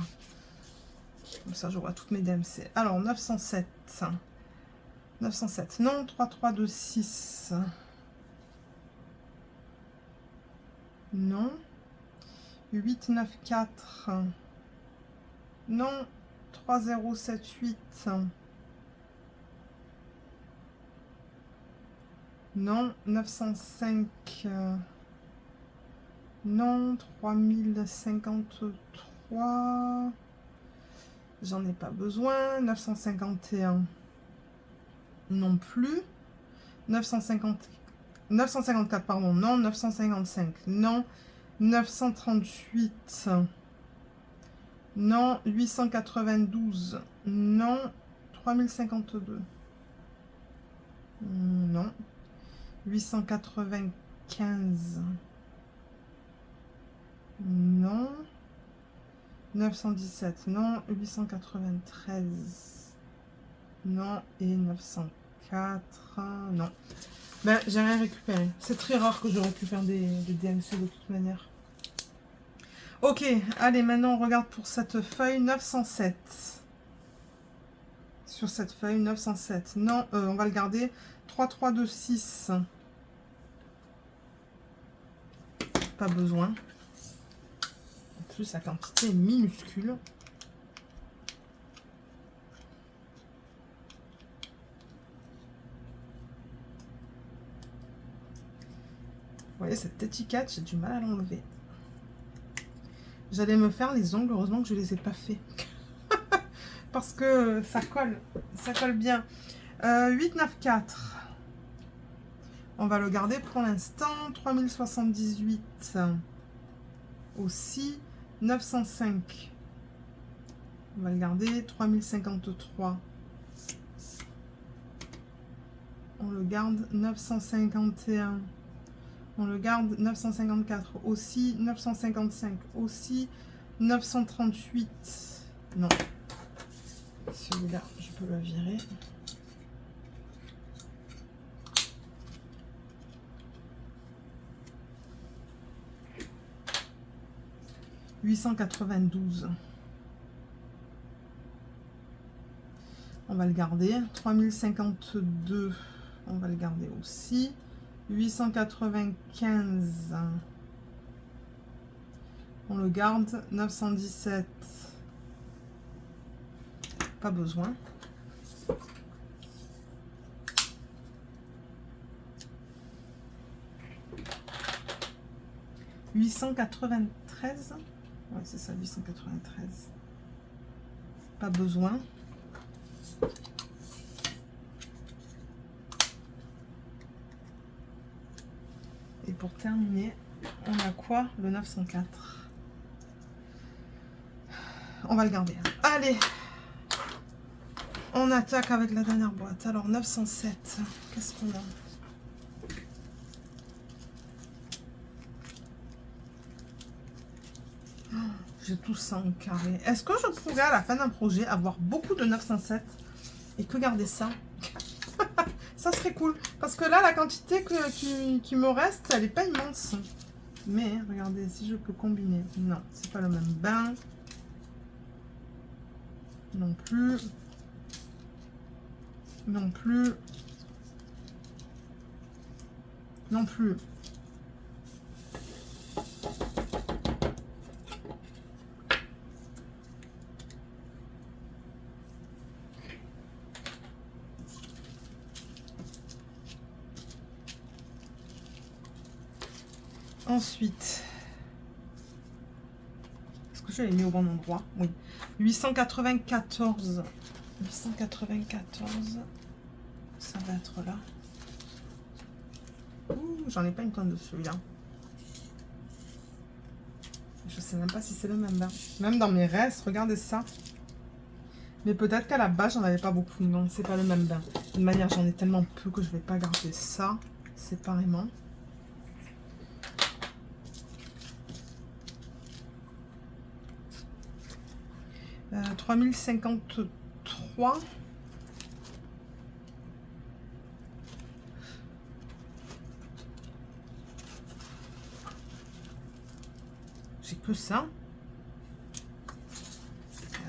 Comme ça, j'aurai toutes mes DMC. Alors, 907. 907. Non, 3326. Non. 894. Non. 3078. Non. 905. Non. 3053. J'en ai pas besoin. 951. Non plus. 954, pardon. Non. 955. Non. 938. Non. 892. Non. 3052. Non. 895. Non. 917. Non. 893. Non. Et 904. 4, non. Ben, j'ai rien récupéré. C'est très rare que je récupère des DMC de toute manière. Ok, allez, maintenant on regarde pour cette feuille 907. Sur cette feuille 907. Non, on va le garder. 3, 3, 2, 6. Pas besoin. En plus, la quantité est minuscule. Vous voyez, cette étiquette, j'ai du mal à l'enlever. J'allais me faire les ongles, heureusement que je ne les ai pas faits. Parce que ça colle bien. 8, 9, 4. On va le garder pour l'instant. 3078 aussi. 905. On va le garder. 3053. On le garde. 951. On le garde. 954 aussi. 955 aussi. 938. Non. Celui-là, je peux le virer. « 892. On va le garder. 3052. On va le garder aussi. 895. On le garde. 917. Pas besoin. « 893. Ouais, c'est ça, 893. Pas besoin. Et pour terminer, on a quoi? Le 904. On va le garder. Allez, on attaque avec la dernière boîte. Alors, 907. Qu'est-ce qu'on a? J'ai tout ça en carré. Est-ce que je pourrais à la fin d'un projet avoir beaucoup de 907 et que garder ça? Ça serait cool. Parce que là, la quantité qui me reste, elle n'est pas immense. Mais regardez, si je peux combiner. Non, c'est pas le même bain. Non plus. Non plus. Non plus. Ensuite, est-ce que je l'ai mis au bon endroit? Oui. 894. 894. Ça va être là. Ouh, j'en ai pas une tonne de celui-là. Je sais même pas si c'est le même. Même dans mes restes, regardez ça. Mais peut-être qu'à la base, j'en avais pas beaucoup. Non, c'est pas le même bain. De toute manière, j'en ai tellement peu que je vais pas garder ça séparément. Euh, 3053. J'ai que ça.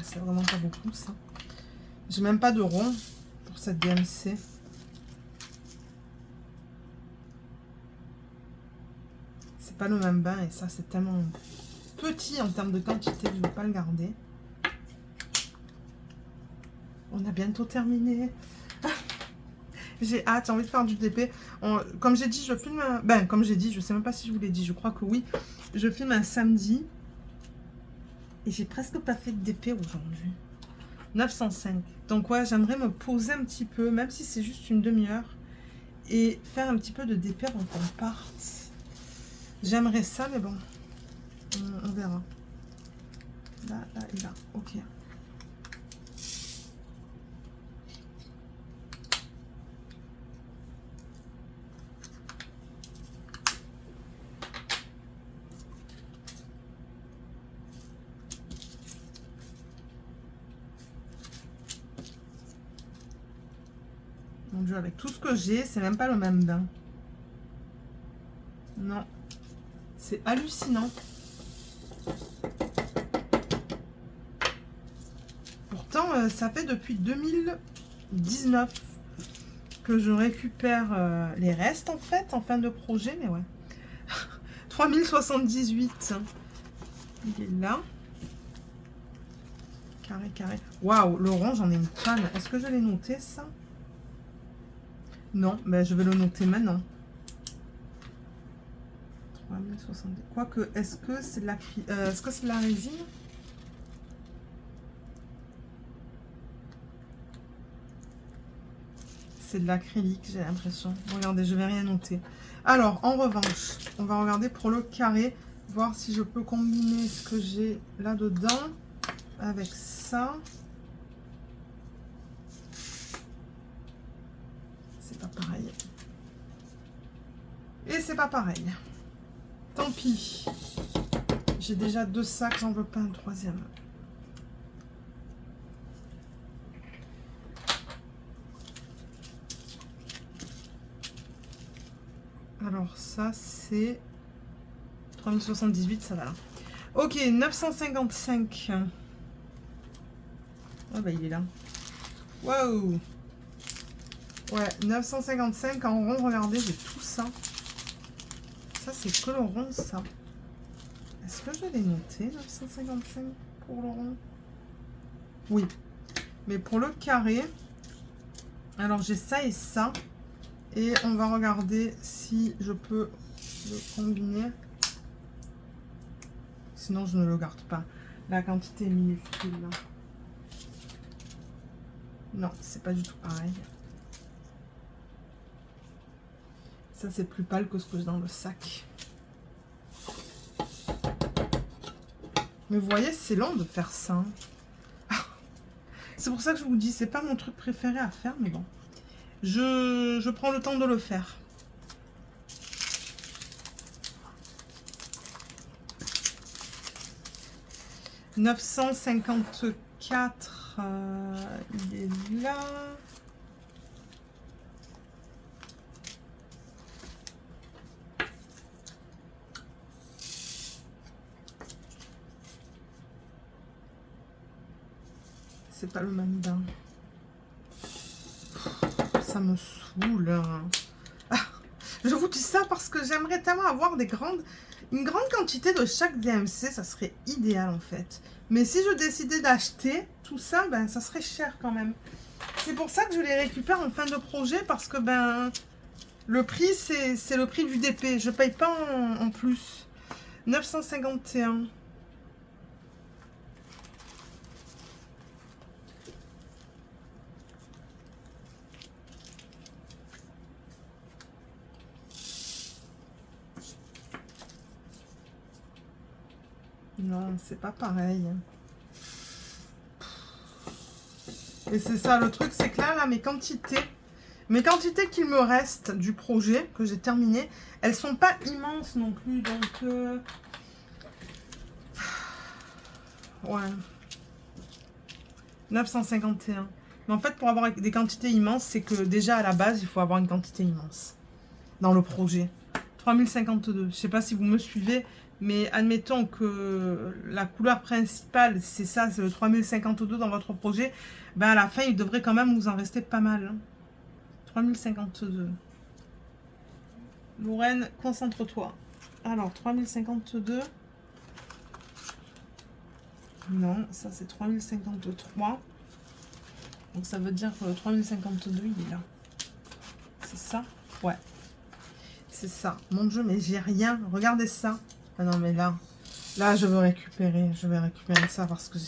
C'est vraiment pas beaucoup ça. J'ai même pas de rond pour cette DMC. C'est pas le même bain et ça c'est tellement petit en termes de quantité que je ne vais pas le garder. On a bientôt terminé. J'ai hâte, j'ai envie de faire du DP. Comme j'ai dit, je filme... comme j'ai dit, je sais même pas si je vous l'ai dit, je crois que oui. Je filme un samedi. Et j'ai presque pas fait de DP aujourd'hui. 905. Donc ouais, j'aimerais me poser un petit peu, même si c'est juste une demi-heure. Et faire un petit peu de DP avant qu'on parte. J'aimerais ça, mais bon. On verra. Là, là et là. Ok. Dieu, avec tout ce que j'ai, c'est même pas le même bain. Non. C'est hallucinant. Pourtant, ça fait depuis 2019 que je récupère les restes, en fait, en fin de projet. Mais ouais. 3078. Il est là. Carré, carré. Waouh, le rond, j'en ai une tonne. Est-ce que je l'ai noté, ça? Non, mais je vais le noter maintenant. 3070. Quoique, est-ce que c'est de la, est-ce que c'est de la résine? C'est de l'acrylique, j'ai l'impression. Regardez, je vais rien noter. Alors, en revanche, on va regarder pour le carré, voir si je peux combiner ce que j'ai là-dedans avec ça. C'est pas pareil. Et c'est pas pareil. Tant pis. J'ai déjà 2 sacs, j'en veux pas un troisième. Alors ça c'est 3078, ça va là. Ok, 955. Ah bah il est là. Waouh. Ouais, 955 en rond, regardez, j'ai tout ça. Ça c'est que le rond, ça. Est-ce que je l'ai noté, 955 pour le rond? Oui. Mais pour le carré, alors j'ai ça et ça. Et on va regarder si je peux le combiner. Sinon, je ne le garde pas. La quantité est minuscule. Là. Non, c'est pas du tout pareil. Ça, c'est plus pâle que ce que j'ai dans le sac. Mais vous voyez, c'est long de faire ça. C'est pour ça que je vous dis, c'est pas mon truc préféré à faire, mais bon. Je prends le temps de le faire. « 954, il est là. C'est pas le même bain. Ça me saoule. Ah, je vous dis ça parce que j'aimerais tellement avoir une grande quantité de chaque DMC. Ça serait idéal en fait. Mais si je décidais d'acheter tout ça, ben ça serait cher quand même. C'est pour ça que je les récupère en fin de projet parce que ben le prix c'est le prix du DP. Je paye pas en plus. 951. Non, c'est pas pareil. Et c'est ça, le truc, c'est que là, mes quantités qu'il me reste du projet que j'ai terminé, elles sont pas immenses non plus. Donc, ouais. 951. Mais en fait, pour avoir des quantités immenses, c'est que déjà, à la base, il faut avoir une quantité immense dans le projet. 3052. Je sais pas si vous me suivez, mais admettons que la couleur principale, c'est ça, c'est le 3052 dans votre projet. Ben à la fin, il devrait quand même vous en rester pas mal. Hein. 3052. Lorraine, concentre-toi. Alors, 3052. Non, ça c'est 3053. Donc ça veut dire que le 3052, il est là. C'est ça? Ouais. C'est ça. Mon Dieu, mais j'ai rien. Regardez ça. Ah non, mais là, je veux récupérer. Je vais récupérer ça parce que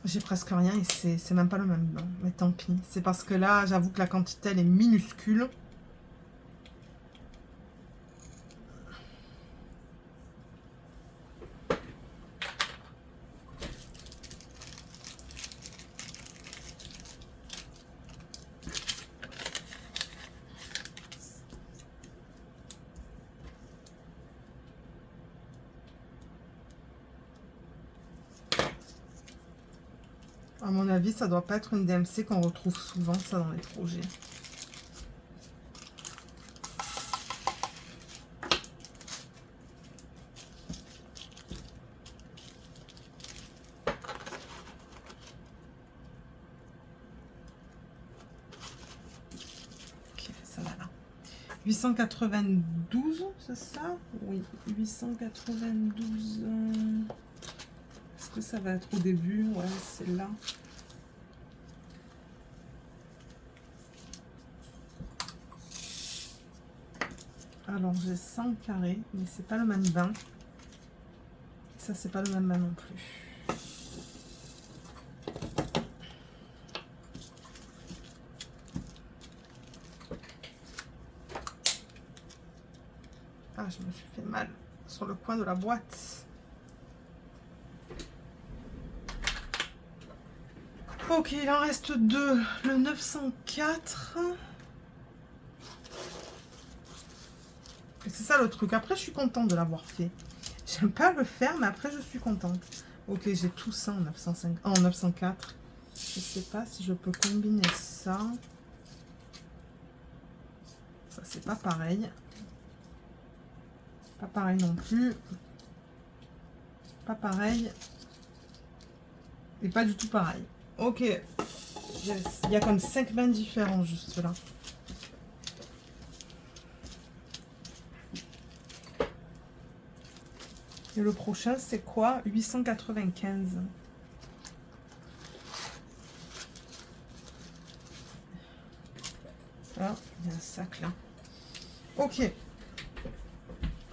j'ai presque rien et c'est même pas le même bain. Mais tant pis. C'est parce que là, j'avoue que la quantité, elle est minuscule. À mon avis, ça doit pas être une DMC qu'on retrouve souvent, ça, dans les projets. Ok, ça va là. 892, c'est ça? Oui, 892. Est-ce que ça va être au début? Ouais, c'est là. Alors, j'ai 100 carrés, mais c'est pas le même bain. Ça, c'est pas le même bain non plus. Ah, je me suis fait mal sur le coin de la boîte. Ok, il en reste deux. Le 904. C'est ça le truc. Après, je suis contente de l'avoir fait. J'aime pas le faire, mais après, je suis contente. Ok, j'ai tout ça en 905, en 904. Je sais pas si je peux combiner ça. Ça, c'est pas pareil. Pas pareil non plus. Pas pareil. Et pas du tout pareil. Ok. Yes. Il y a comme 5 bains différents juste là. Et le prochain, c'est quoi? 895. Ah, il y a un sac là. Ok.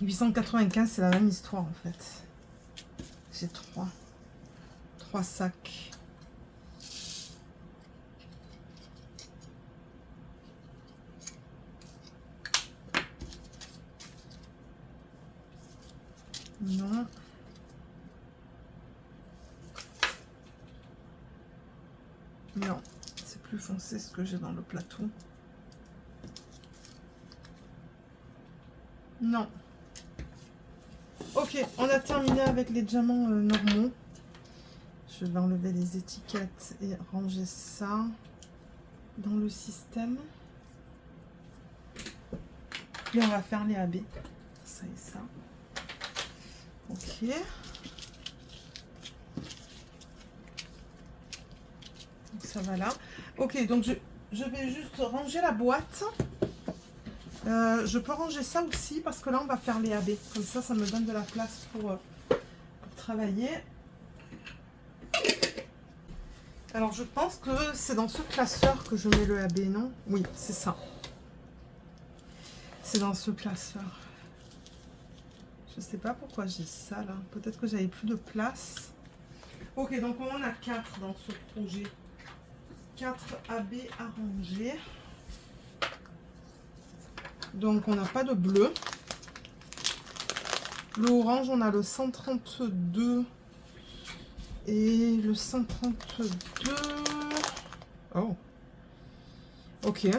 895, c'est la même histoire en fait. J'ai 3 sacs. Non. Non, c'est plus foncé ce que j'ai dans le plateau. Non. Ok, on a terminé avec les diamants normaux. Je vais enlever les étiquettes et ranger ça dans le système. Et on va faire les AB. Ça et ça. Ok. Donc ça va là. Ok, donc je vais juste ranger la boîte. Je peux ranger ça aussi parce que là on va faire les AB. Comme ça me donne de la place pour travailler. Alors je pense que c'est dans ce classeur que je mets le AB, non? Oui, c'est ça. C'est dans ce classeur. Je sais pas pourquoi j'ai ça là. Peut-être que j'avais plus de place. Ok, donc on en a 4 dans ce projet. 4 AB à ranger. Donc on n'a pas de bleu. Le orange, on a le 132 et le 132. Oh. Ok.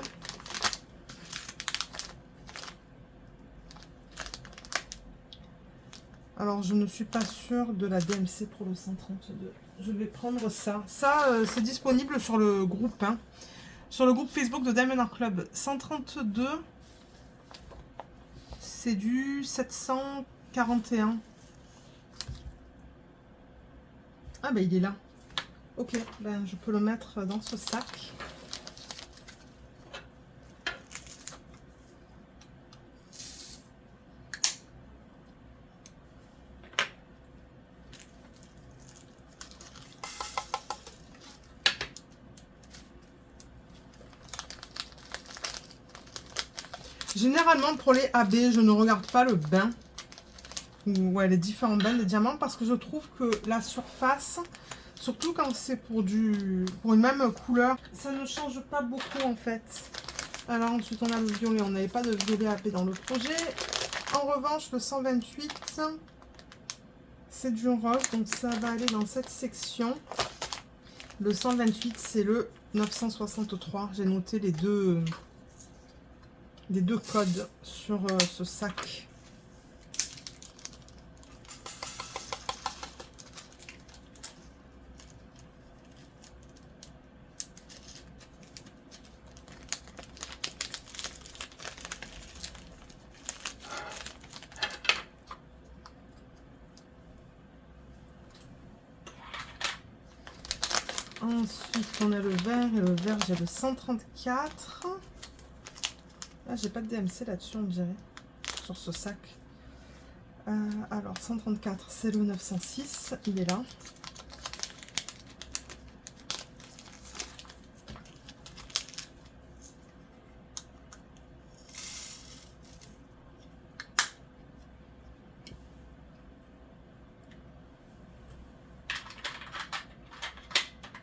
Alors je ne suis pas sûre de la DMC pour le 132. Je vais prendre ça. Ça, c'est disponible sur le groupe. Hein. Sur le groupe Facebook de Diamond Art Club. 132. C'est du 741. Ah ben il est là. Ok, ben je peux le mettre dans ce sac. Généralement pour les AB, je ne regarde pas le bain. Ou les différents bains de diamants parce que je trouve que la surface, surtout quand c'est pour une même couleur, ça ne change pas beaucoup en fait. Alors ensuite on a le violet, on n'avait pas de violet AP dans le projet. En revanche le 128 c'est du rose, donc ça va aller dans cette section. Le 128 c'est le 963. J'ai noté les deux codes sur ce sac. Ensuite, on a le vert. Et le vert, j'ai le 134. Ah, j'ai pas de DMC là-dessus, on dirait. Sur ce sac. Alors, 134, c'est le 906. Il est là.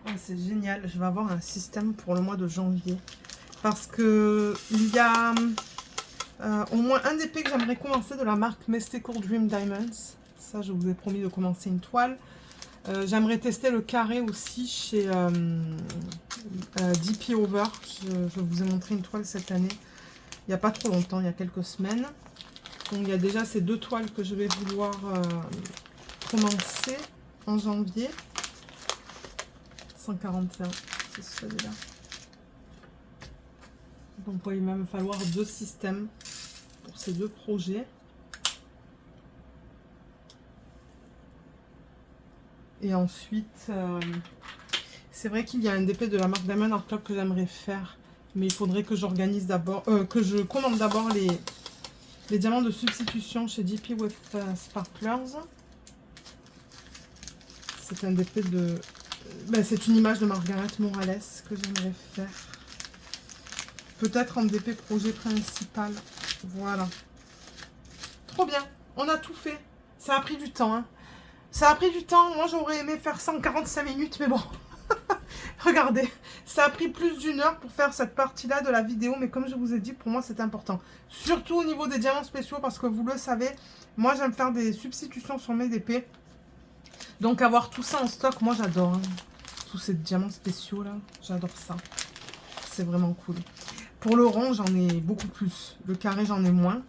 Oh, c'est génial. Je vais avoir un système pour le mois de janvier. Parce que il y a au moins un DP que j'aimerais commencer de la marque Mystical Dream Diamonds. Ça, je vous ai promis de commencer une toile. J'aimerais tester le carré aussi chez DP Over. Je vous ai montré une toile cette année. Il n'y a pas trop longtemps, il y a quelques semaines. Donc il y a déjà ces deux toiles que je vais vouloir commencer en janvier. 141, c'est celui-là. Donc il va me falloir deux systèmes pour ces deux projets. Et ensuite, c'est vrai qu'il y a un DP de la marque Diamond Art Club que j'aimerais faire. Mais il faudrait que j'organise d'abord, que je commande d'abord les diamants de substitution chez DP with Sparklers. C'est un DP de... c'est une image de Margaret Morales que j'aimerais faire. Peut-être en DP projet principal. Voilà. Trop bien. On a tout fait. Ça a pris du temps. Hein. Ça a pris du temps. Moi, j'aurais aimé faire ça en 45 minutes. Mais bon. Regardez. Ça a pris plus d'une heure pour faire cette partie-là de la vidéo. Mais comme je vous ai dit, pour moi, c'est important. Surtout au niveau des diamants spéciaux. Parce que vous le savez, moi, j'aime faire des substitutions sur mes DP. Donc, avoir tout ça en stock, moi, j'adore. Hein. Tous ces diamants spéciaux, là. J'adore ça. C'est vraiment cool. Pour le rond, j'en ai beaucoup plus. Le carré, j'en ai moins.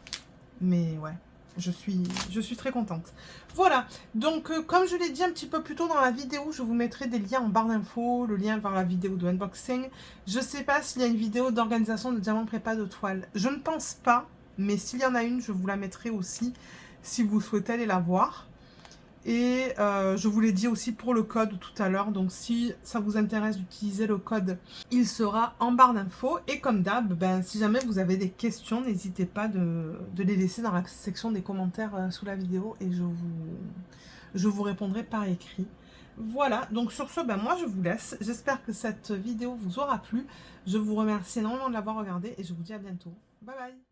Mais ouais, je suis très contente. Voilà. Donc, comme je l'ai dit un petit peu plus tôt dans la vidéo, je vous mettrai des liens en barre d'infos, le lien vers la vidéo de unboxing. Je ne sais pas s'il y a une vidéo d'organisation de diamants prépa de toile. Je ne pense pas. Mais s'il y en a une, je vous la mettrai aussi si vous souhaitez aller la voir. Et je vous l'ai dit aussi pour le code tout à l'heure. Donc si ça vous intéresse d'utiliser le code, il sera en barre d'infos. Et comme d'hab, si jamais vous avez des questions, n'hésitez pas de les laisser dans la section des commentaires sous la vidéo. Et je vous répondrai par écrit. Voilà, donc sur ce, moi je vous laisse. J'espère que cette vidéo vous aura plu. Je vous remercie énormément de l'avoir regardée et je vous dis à bientôt. Bye bye!